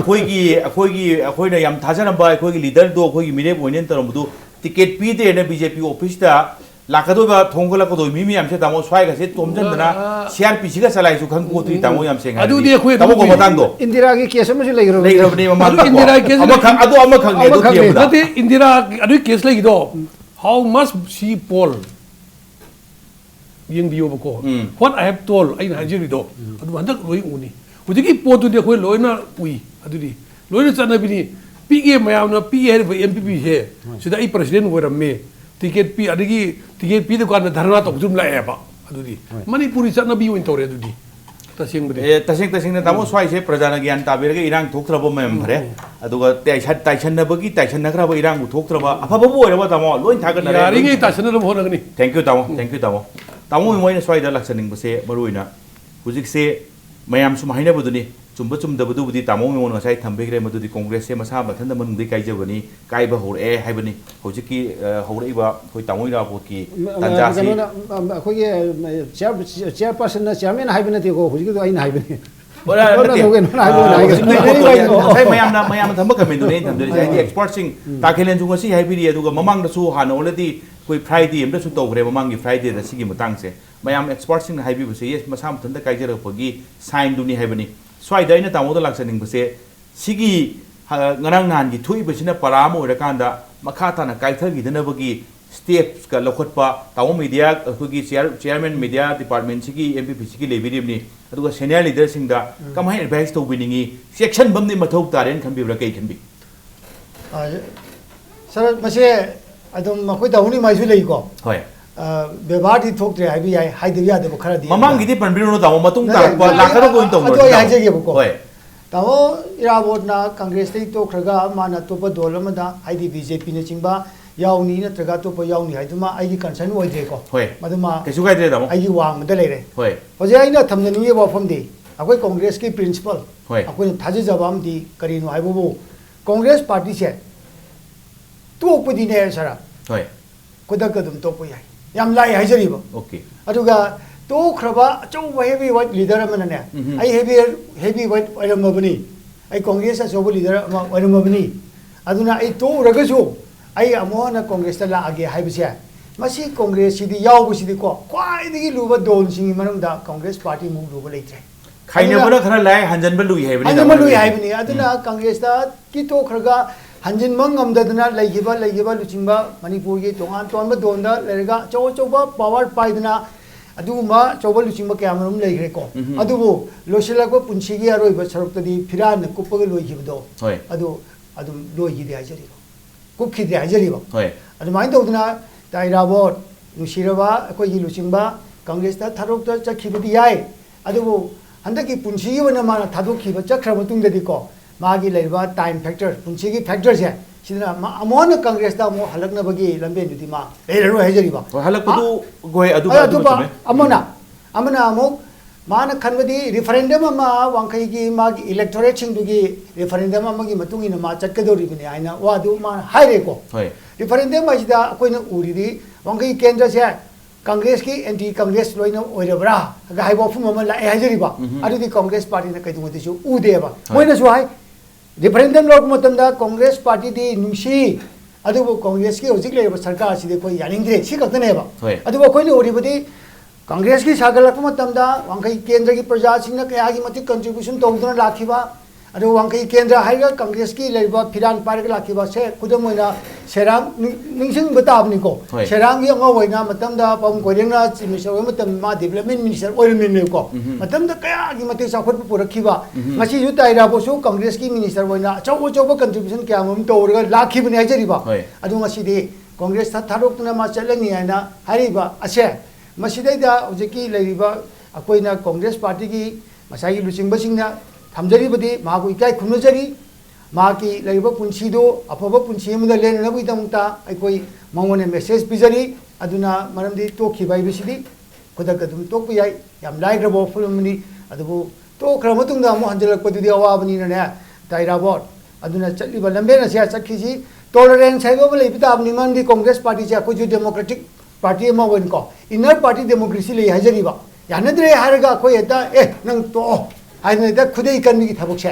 अखोइना याम थाजनबा अखोइगी लीडर दो अखोइगी मिने बोइनेन तरमदु टिकेट पीदे ने बीजेपी ऑफिस दा लाकदोबा थोंगलाकदो मिमी यामसे तामो स्वाइगा से तोमजनदना सीआरपीसी का चलाइसु खंगको तुइ तामो यामसे अदु दे अखोइ तामो को मतंगदो इंदिरा के केस में लेग्रबने मा इंदिरा केस अमा खंगे दो केबदा नते इंदिरा अदु केस लेगिदो हाउ मच शी पोल यंग बियो बको what I have told I हाजिर दो अदु हंदक लोई उनी हुजिकी पोतु दे कोइ लोइना पुई अदुदी लोइना चनबिनी पीए मयावना पीए एमपीपी हे सिदा आई प्रेसिडेंट वरमे टिकेट पी अदगी टिकेट पी दुकान धरना तोजुम लाएबा अदुदी मणिपुरी चनबी ओइन तोरे अदुदी तसेंग बदे तसेंग तामो स्वाइसे प्रजाना ज्ञान ताबेरगे इरांग थोक्त्रबो मयम भरे अदुगा ताइछन्नबगी ताइछन्नग्रबो इरांग थोक्त्रबा अफबबो ओइरबा तामो लोइन थागन यारिगे ताइछन्नबो होनगनी थैंक यू तामो तामो मोइना स्वाइदा लक्सनिंग बसे मरुइना हुजिक से मयाम सुम हाइनबदुनी चुम्ब चुम्दबदुबुदी तामो Memon ngасai thambigre madudi congress se masa mathanda manungdi kaijabani kaiba hore haibani hojiki horaiba khoi tamoi ra bot ki tanja si khoi chairperson na chairman haibani te ko hojiki to aina haibani ora sai mayam thamba comment ne thamdri sai expert sing takhelen junga si haibiri aduga mamang da su hana already koi friday am da su togre mamang gi friday da sigi matang se mayam expert sing haibi bu se yes masa mathanda kaijara pagi sign duni haibani स्वाइदा इन तामोद लाक्सनिंग बसे सिगी ngana nan gi thui besina paramo rakanda makata na kaithar gi denabagi steps ka lokhotpa tawo media gi chairman media department sigi MPP sigi lebirim ni aduga senior leader singda kamai advice to biningi section bamni mathau taren khambi bra kai khambi sir mase adum makoi tawni maisu lei ko hoy व्यवहार थी थोक है भी high दिया दे खरा दी ममांग गिदी पंबिरो दाव मतुंग ता लाखरो going तो तो हाई जगे को होय तावो इराबोट ना कांग्रेस ते तो खरगा माना तो प दोल मदा आईडी बीजेपी ने चिंबा याउनी नत्रगा तो प याउनी हाइदुमा आईडी कंसर्न ओइ जे को होय मदुमा केसु गाइदे दाव आईडी वांग मद लेरे होय होजे आइना थमजनी ये वाफम दे अकोई कांग्रेस की प्रिंसिपल होय अकोई थाजे जवाम दी करिनो हाइबो कांग्रेस पार्टी से तो पुदी ने सरा होय कोदक कदम तो पुय yam lai hajariba okay aduga to khraba chou heavy weight leader manane ai heavy weight oiramabani ai congress a chou leader oiramabani aduna ai to ragasu ai amona congress la age haibise masi congress sidi yaw sidi ko kwai digi luba don singi manamda congress party mu luba leitre khaina bana khara lai hanjan ba lui haibani hanjan ba lui haibani aduna congress da ki to khraga hanjin mangam dadna laigiba luchingba manipur gi tongan tonba donda lerga choba power paidna aduma choba luchingba kamarum leigre ko adubu losilakba punchi gi aroi ba saruptadi phiran kupaga loigibdo hoy adu loigi de ajari kupki de ajari ba hoy adu main dodna tairabot nushiraba ko gi luchingba congress ta tharokta chakhibadi yai adubu handaki punchi gi wana mana thadokhiba chakhra matung dadi ko मागी लेबा time factor पुंची की factor से सिदना अमोन कांग्रेस दा मो हलकना बगी लंबे दुदी मा लेरो हेजरीबा हलक पदु गोय अदु अमना मो मान खनबदी रेफरेंडम मा वांखई की मागी इलेक्टोरेट सिंग दुगी रेफरेंडम मागी मतुंगी न मा चटकदोरी बिने आइना वादु मा हाइरे को रेफरेंडम माजिदा कोइना उरिदी वांखई केंद्र से कांग्रेस की एंटी कांग्रेस लोइना ओइरबरा गाइबो फुम मा ला हेजरीबा अदुदी कांग्रेस पार्टी न कैदुंगदिसु उदेबा मोइना सु हाइ रेफरेंडम लोक मतंदा कांग्रेस पार्टी दी नुसी अदुबो कांग्रेस की होजिक लेबा सरकार सिदे कोई यानिंग्रे सी कतनेबा अदुबो कोइने ओरिबदी कांग्रेस की सागलक मतंदा वांखई केंद्र की प्रजा सिंह कयागी मति कंट्रीब्यूशन तौदना लाखिबा अदु वांखई केंद्र हाइगा कांग्रेस की लेबा फिरान पारग लाखिबा से खुदम मोइना सेराम निंसिंग बताबनी को सेराम की अंगो होइना मतंदा पम कोरेंगना मिनिस्टर मतम मा डेवलपमेंट मिनिस्टर ओइरमिन को मतंदा कयागी मति साखोट पुरखिबा मसी यु ताइरा बोसु कांग्रेस की मिनिस्टर होइना चौ कंट्रीब्यूशन क्या मम तौरगा लाखिबनी हाइजरिबा अदु मसीदे कांग्रेस था थारोक्तना मा चलनी हाइना हारिबा असे मसीदैदा उजेकी लेरिबा अकोइना कांग्रेस पार्टी की मसाई लुचिंगबसिंगना थमजरीबदी मागु इकाय खुनजरी माकी लेरिबा पुंसीदो अफबा पुंसी अमदा लेननबुइदमता अकोइ मंगोने मेसेज पिजरी अदुना मरमदी तोखिबाई बिसिदी खुदक अदुम तोकु याई याम लाइग्रबो फुलमनी अदुबु तोख्रा मतुंगदा मो हंजलकपदुदी अवाबनी ने ताइराबोट अदुना चलिबा लंबेना से चखिसी टॉलरेंस हाइबा लेबिताबनी मनदी कांग्रेस पार्टी से अखोजु डेमोक्रेटिक पार्टी अमा वन को इनर पार्टी डेमोक्रेसी ले हाजरीबा यानद्रे हारगा कोइ एता ए नंग तो आइने दा खुदै कन्मी की थबक से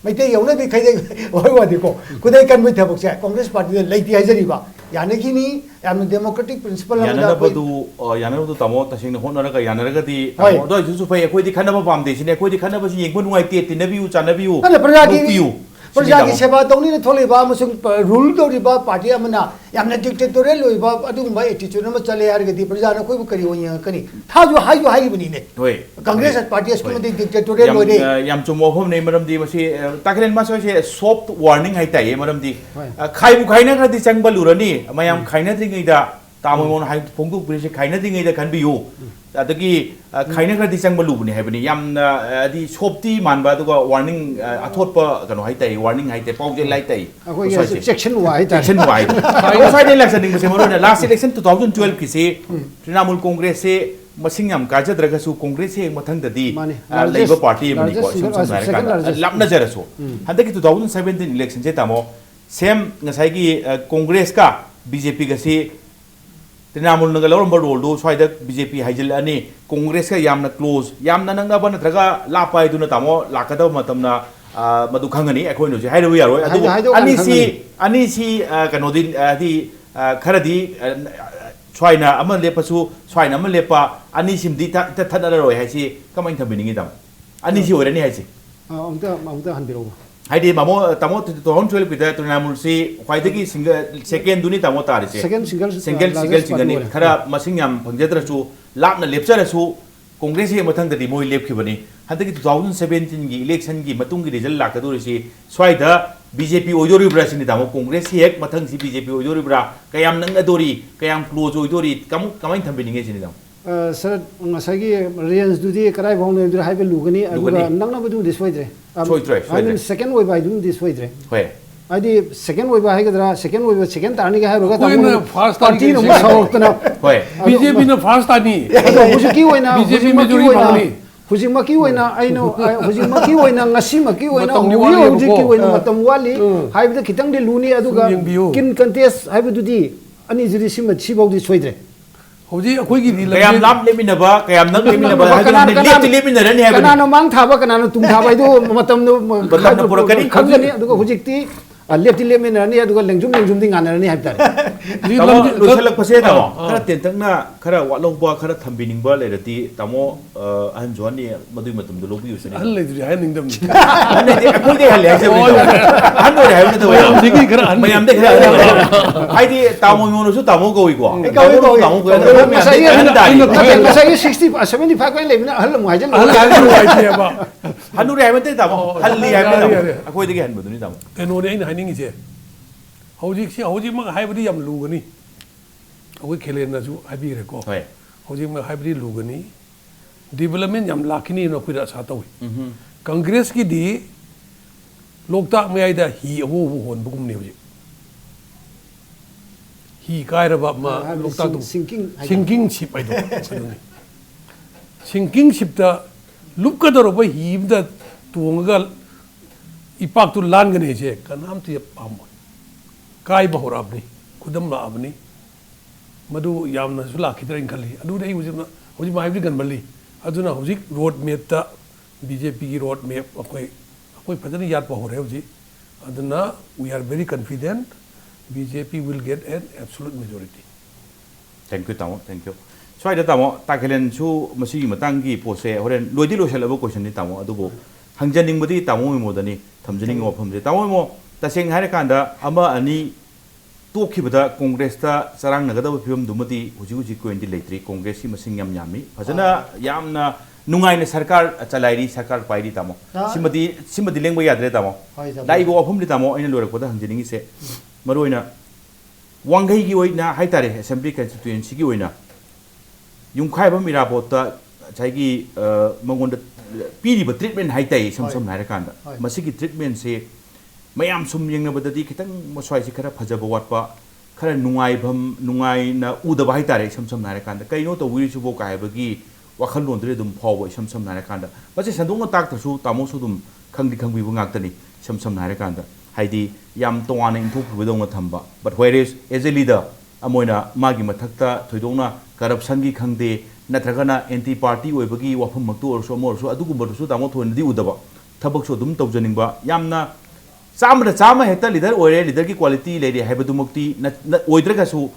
मैते यौना बि खैदे होइवादि को खुदै कन्मी थबक से कांग्रेस पार्टी ले लैति हाजरीबा यानकिनी याम डेमोक्रेटिक प्रिंसिपल याना बदु तमो तसिंग होनरगा यानरगदी दो जुसु फै अखोइदि खनबा पामदे सिने अखोइदि खनबा सि येंगबो नुवाइते तिनबिउ चानबिउ प्रजा की सेवा तौनी थोलेबा रूल तौरीबा पार्टी अमना यामना डिक्टेटोरियल होइबा अदुगुंबा एटीट्यूड अमा चले हारगदी प्रजा न कोइबु करी होय कनी थाजु हायु हाइबनी ने कांग्रेस पार्टी अस्कुमदि डिक्टेटोरियल होइदे याम चुमोफम ने मरमदि मसी ताकरेन मासो से सॉफ्ट वार्निंग हाइताय मरमदि खाइबु खाइना खदि चंगबलुरनी मयाम खाइना द्रिङैदा तामोन हाइ फोंगदु पुलिस खाइना द्रिङैदा खनबियु अदगी खाइना खदि चंगबलुबनि हाइबनि याम दि सॉफ्टी मानबा दुगा वार्निंग अथोटप कनो हाइताय वार्निंग हाइते पाउजे लाइताय सेक्शन वाइ साइड इलेक्शन निंग बसे मरो लास्ट इलेक्शन 2012 किसे तृणमूल कांग्रेस से masing yam kajadragasu congress he mathangdadi Mani. labor party amani ko Largest single- second largest. lapna jarasu handaki 2017 election je tamo same ngasai gi congress ka bjp ga si Trinamool naga lawramba role do swaida bjp haijil ani congress ka yamna close yamna nangna ban traga lapa iduna tamo lakada matamna madu khangani akhoi no je hairu yaro adu ani si kanodi di kharadi swaina ama lepasu swaina ama lepa ani simdi ta thadara roi haisi kamai thabiningi dam ani si orani haisi amta hanbiro haidi mamo tamo 2012 pida Trinamool si khwaidagi single second duni tamo tari se second single single ni khara masing yam pangjadra su lapna lepchara su congress he mathang da moi lepkhibani hadagi 2017 gi election gi matung gi result lakadori si swaida BJP oidori bra sini tamo congress hek mathang si BJP oidori bra kayam nang adori kayam close oidori kamai thambininge sini dam sir ngasagi range dudi karai bong ne haibe lugani aduga nangna badu diswaidre I mean second way by doing this way dre hoy adi second way by hagadra second way second tani ga hairoga Koina first party no sawtna hoy BJP na first tani ado hujiki waina BJP majority bangni hujimaki waina aino hujimaki waina ngasi maki waina Matam ni uri wali hujiki ko. waina matam wali haibda kitang de luni aduga Sum yengbiyo. kin contest haibdudi ani jiri simat sibawdi soidre hauji akhoi gi kayam lap leminaba kayam nang leminaba hadi leminarani haibani kanano mang thaba kanano tum thaba idu matam no Badlam na purakani. khangani aduga hujikti lepti leminarani aduga lengjum di nganarani haibtare tamo losalak pase tamo khara tentangna khara walongba khara thambiningba lerati tamo anjoni madui matum do lobi usani hal lei hai ningdam ane de akoi de hale haise anu de haine to mayam digi khara an mayam de khara haidi tamo mono su tamo go igwa Goi go. tamo go masai mayam masai 60 75 kan lebina hal mu hajan hal hal wai che ba hanu re haime te tamo halli haime tamo akoi de han baduni tamo keno ne aina haningi che hauji si hauji ma haibadi yam lugani akoi khelen na ju habi re ko hoy hauji ma haibadi lugani development yam lakini no kuira sa tawi congress ki di lokta me aida hi awu hon bugum ne hauji hi kaira ba ma lokta tu sinking ship ai do sinking ship da lupka da ro ba hi da tuonga ipak tu lan gane je kanam tu pam kai ba horabni kudam la abni madu yamna sula khidra khali adu dei huji ma hybrid gan bali aduna huji road map ta BJP ki road map akoi phajani yat pa hore huji aduna we are very confident BJP will get an absolute majority thank you tamo thank you so ida tamo takelen su masi matangi pose horen loidi lo shalabo question ni tamo adugo hangjaning budi tamo mo dani thamjaning wafam je tamo mo taseng haire kanda ama ani tokibada congress ta sarang nagadaba phim dumati huji koindi leitri congress si masing yam yami phajana yamna nungai ne sarkar chalairi sarkar pairi tamo simadi lengba yadre tamo dai go wafam li tamo aina lorak pada hangjaning se maroina wangai gi oina haitare assembly constituency gi oina yumkhai ba mirabota chaigi mangonda piri ba treatment haitai sam naira masigi treatment se mayam sum yengnabadadi kitang moswai si khara phajaba watpa khara nungai na udaba haitare sam naira kanda kaino to wiri subo kaibagi wakhal londre dum phawa sam naira kanda base sandung tak tasu tamo su dum khangbi bu ngaktani sam naira kanda haidi yam tongana inthok budong thamba but whereas as a leader amoina magi mathakta thoidongna corruption gi khangde natragana anti party oibagi wafam maktu orso morso adugu su tamo thondi udaba thabak so dum tawjaningba yamna chama heta leader oire leader ki quality leire haibadumukti oidraga su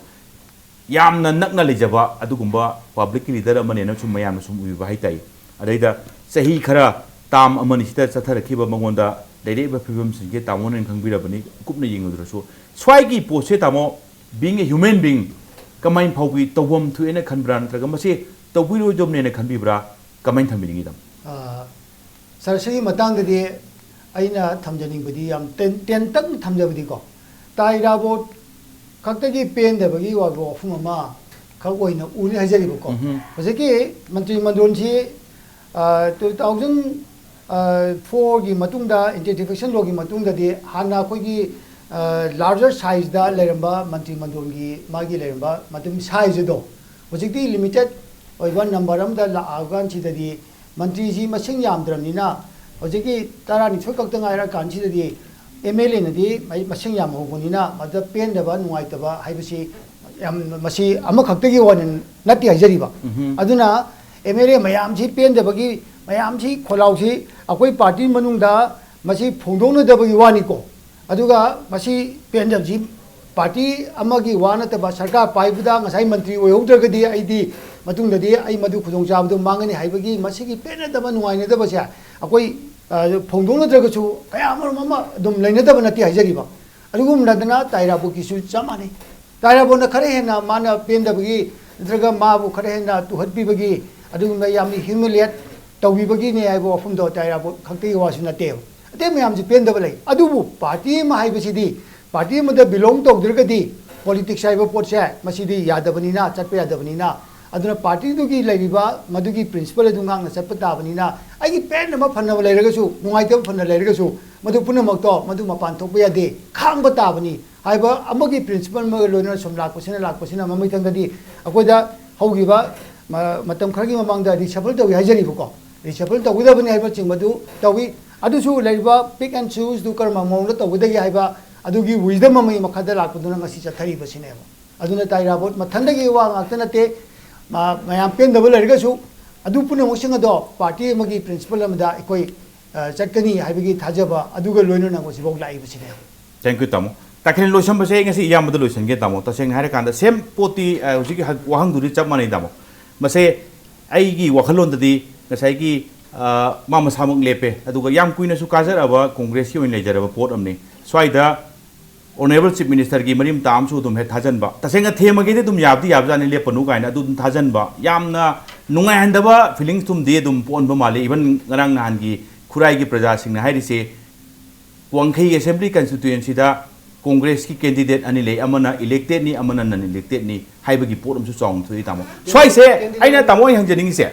yamna nakna lejaba adugumba public leader amane na sum mayam sum uiba haitai adaida sahi khara tam amani sita chatharakhiba mangonda leire ba phibam singe tamon khangbirabani kupna yingudrasu swai pose tamo being a human being kamain phaubi tawam thu ena khanbran traga mase tawbiro jobne na khanbibra kamain thambiringi dam sarasigi matang de aina thamjaning budi yam ten tang thamjabudi ko taira bo khakta pen de bagi wa bo fuma khakoi na uni hajari ko hojeki mantri mandon chi 2004 gi matungda identification log gi matungda de hana ko gi larger size da leramba mantri mandon gi magi leramba matum size do hojeki limited ओइबा number अमदा लागान चिददी मंत्री जी मसिंग यामद्रमनिना होजिकी तारा निथोय कक्तंग Ayra कांचिददी MLA नदी मसिंग याम होगनिना मद पेंदबा नुवाइतबा हाइबसी याम मसी अमखक्तगी one नति हाइजरिबा अदुना MLA मयाम जी पेंदबगी मयाम जी खोलाउसी अकोई party मनुंगदा मसी फोंदोनदबगी वानिको अदुगा मसी पेंदब जी party अमगी वानतबा सरकार पाइबदा ngasai मंत्री ओयौद्रगदी आइदी मतुंगददी आई मदु खुदोंग चाबदो मांगनी हाइबगी मसीगी पेनदबा नुवाइनदबसे अकोई फोंदोनद्रगसु कयामर ममा दुम लेनदब नति हाइजरिबा अदुगुम नदना ताइराबु किसु चमाने ताइराबोना खरे हेना माना पेंदबगी नत्रगा माबु खरे हेना तुहदबिबगी अदुगुम यामनि ह्यूमिलिएट तौबिबगी ने आइबो अफुमदो ताइराबु खक्ति वासु नते अते मयाम जी पेंदब लै अदुबु पार्टी मा हाइबसिदी पार्टी मद बिलोंग तौद्रगदी पॉलिटिक्स आइबो पोटसे मसीदी यादबनिना चटपे यादबनिना अदुना पार्टी दुगी लैरिबा मदुगी प्रिंसिपल दुंगांग न चटप ताबनिना आइगी पेन म फन्नब लैरगसु नुंगाइतब फन्न लैरगसु मदु पुनमक्तो मदु मपान थोप यादे खांग ताबनी हाइबा अमगी प्रिंसिपल म लोइना सम लाकपसिना ममिथंगदी अकोइदा हौगिबा मतम खरगी ममांगदा रिसफल तौइ हाइजरिबको रिसफल तौगदबनि हाइबा चिंगमदु तौइ अदुसु लैरिबा पिक एंड चूज दु कर्म मौंगदा तौगदगी हाइबा अदुगी विजडम ममई मखदा लाकपदुना ngasi chathari basineba aduna tairabot mathandagi wa ngakta nate mayam pendab lergasu adu puna mosing ado party amagi principal amada ikoi chatkani haibagi thajaba aduga loina na gosi bok lai basine thank you tamo takhin loisam base ngasi yam da loisan ge tamo taseng hare kanda sem poti hujiki wahang duri chap manai tamo mase ai gi wakhalon dadi ngasai gi mama samung lepe aduga yam kuina su kajar aba congress ki oin lejaraba pot amni swaida Honorable Chief Minister की मरीम ताम सु तुम है थाजन बा तसेंगा them के तुम याबदी याबजाने ले पनु गाइना तुम थाजन बा यामना नुंगाय हंदबा फीलिंग्स तुम दे तुम पोन बा माले इवन ngरang नान की खुराई की प्रजा सिंह ने हाइरिसे वांखई असेंबली कंस्टिट्यूएंसी दा कांग्रेस की कैंडिडेट अनि ले अमना इलेक्टेड नि अमना नन इलेक्टेड नि हाइबगी पोट अमसु चांग थुई तामो स्वाई से आइना तामो हंजनिंग से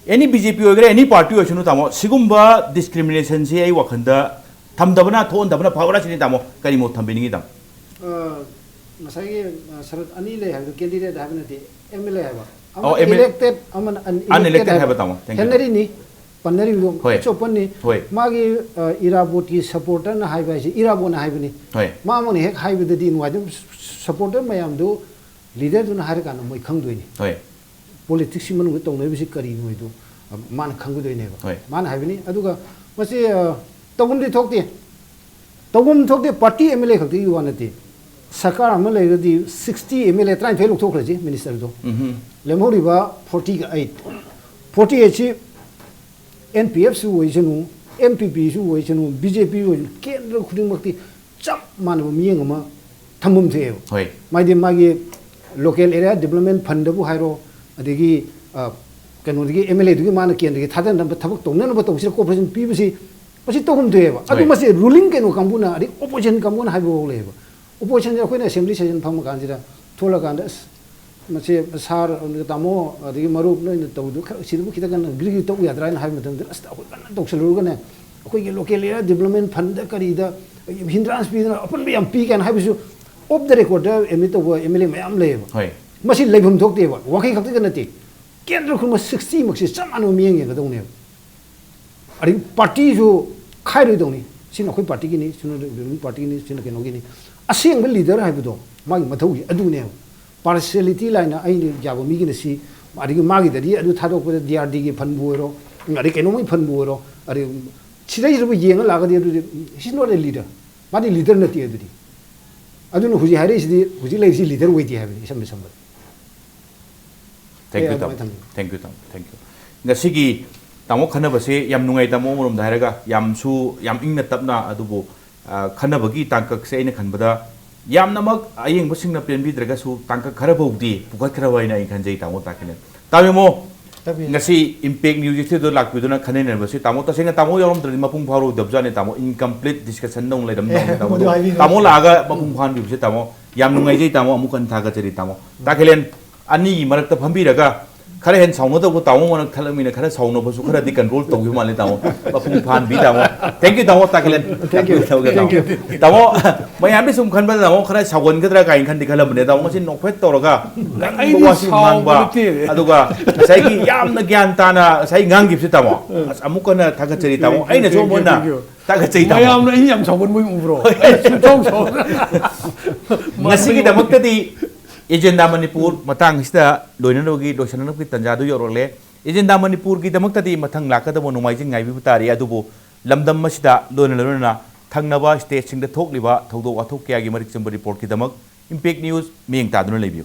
एनी बीजेपी वगैरह एनी पार्टी ओसनु तामो सिगुम्बा डिस्क्रिमिनेशन से आई वखंदा थमदबना थोनदबना फावरा सिनि तामो करी मो थंबिनिंगी ताम मसाई सरत अनि ले हाब कैंडिडेट हाबनति एमएलए हाब Oh, इलेक्टेड अमन unelected हाब तामो थैंक यू हेनरी नि पन्नरी लो होय चोपन्नी होय मागी इराबोटी सपोर्टर न हाइबासी इराबोन हाइबनी होय मामोनि हेक हाइबदि नुवादम सपोर्टर मयाम दु लीडर दुन हार कान मोय खंगदोइनि होय पॉलिटिक्स मनु तौनबिसि करी मोयदु मान खंगदोइनेबा होय मान हाइबनी अदुगा मसे तौगुमदि थोकते तौगुम थोकते पार्टी एमएलए खक्ति युवानति सरकार अमल लेगदि 60 एमएलए ट्राइन फेल थोखलजि मिनिस्टर दो लेमोरिबा 48 छि एनपीएफ सु वइसनु एमपीपी सु वइसनु बीजेपी वइ केंद्र खुदिमक्ति चप मानबो मियंग अमा थमुम थेव होय माइदि मागी लोकल एरिया डेवलपमेंट फंड बु हाइरो अदिगी कनोदिगी एमएलए दुगी मान केंद्र की थादन नंबर थबक तोंनन तौसि कोऑपरेशन पीबसि पसि तोहम थेव अदु मसे रूलिंग केनो कांबुना अदि ओपोजिशन कांबुना हाइबो लेबो ओपोजिशन अखोइना असेंबली सेशन फम कानजिदा थोला कांदा मसे सार तामो अदिगी मरुप नोइन तौदु सिदबु खितगन ग्रिगी तौ याद्राइन हाइ मतम अस अखोइ कन तौसलुगने अखोइगी लोकल एरिया डेवलपमेंट फंड करीदा हिंद्रांस पीदना अपन भी एमपी कैन हाइबसु ऑफ द रिकॉर्ड एमए तो एमएलए मयाम लेबो होय मसी लेभम थोकतेबा वाखै खक्ति नते केंद्र खुम 60 मक्सि चमानो मियंग गदौने अरि पार्टी जो खाइरो दौनी सिन अखोइ पार्टी गिनी सिन पार्टी गिनी सिन केनो गिनी असेंग लीडर हाइबदो मागी मथौगी अदुने पार्शियलिटी लाइन आइनि जाबो मिगिन सी अरिगी मागी दरी अदु थादोक डीआरडी की फंड बुरो अरि केनो मै फंड बुरो अरि सिदै जब येंग लागदि अदु हिज नॉट ए लीडर मादी लीडर नति अदुदी अदुन हुजि हाइरे सिदि हुजि लेसि लीडर वइदि हाइबनि सम सम thank you thank you ngasi tamo khana base yam nungai tamo morom dairaga yam ingna tapna adubo khana bagi tangkak se ina khanbada yam namak ayeng basingna penbi draga su tangkak khara bogdi pukat khara waina in khanjai tamo takine tamemo ngasi impact news ite do lak biduna khane ne base tamo tasenga tamo yorom dri mapung pharo dabjane tamo incomplete discussion nong ledam tamo tamo laga mapung phan bi bise tamo yam nungai jai tamo amukan thaga cheri tamo takilen ani marakta phambi raga खरे हेन साउनो तो ताऊ मन थलमिन खरे साउनो बसु खरे दि control तो हि माले ताऊ बफुंग फान बि ताऊ thank you ताऊ ताकलेन Thank you. Thank you. ताऊ मयाम बि सुम खनबा ताऊ खरे सावन गद्रा गाइन खन दिखलम ने ताऊ मसिन नोफेट तोरगा Ai वासी साउ मांगबा बलते अदुगा साइ की याम न ज्ञान ताना साइ गांग गिफ्ट ताऊ अमुकन थागचरी ताऊ आइने जो मोना थागचरी ताऊ mayam na iyam chawon mo ubro sutong chaw ngasi damakta di agenda Manipur मतंग हिस्दा लोइननोगी लोइसननोगी तंजादु योरले एजेंडा मणिपुर की दमक्तदी मथंग लाकदबो नुमाइजिंग गाइबि तारि अदुबो लमदम मसिदा लोइनलोना थंगनबा स्टेट सिंग द थोकलिबा थौदो वाथोक कयागी मरिक चंब रिपोर्ट की दमक इंपैक्ट न्यूज मिंग तादुन लेबियो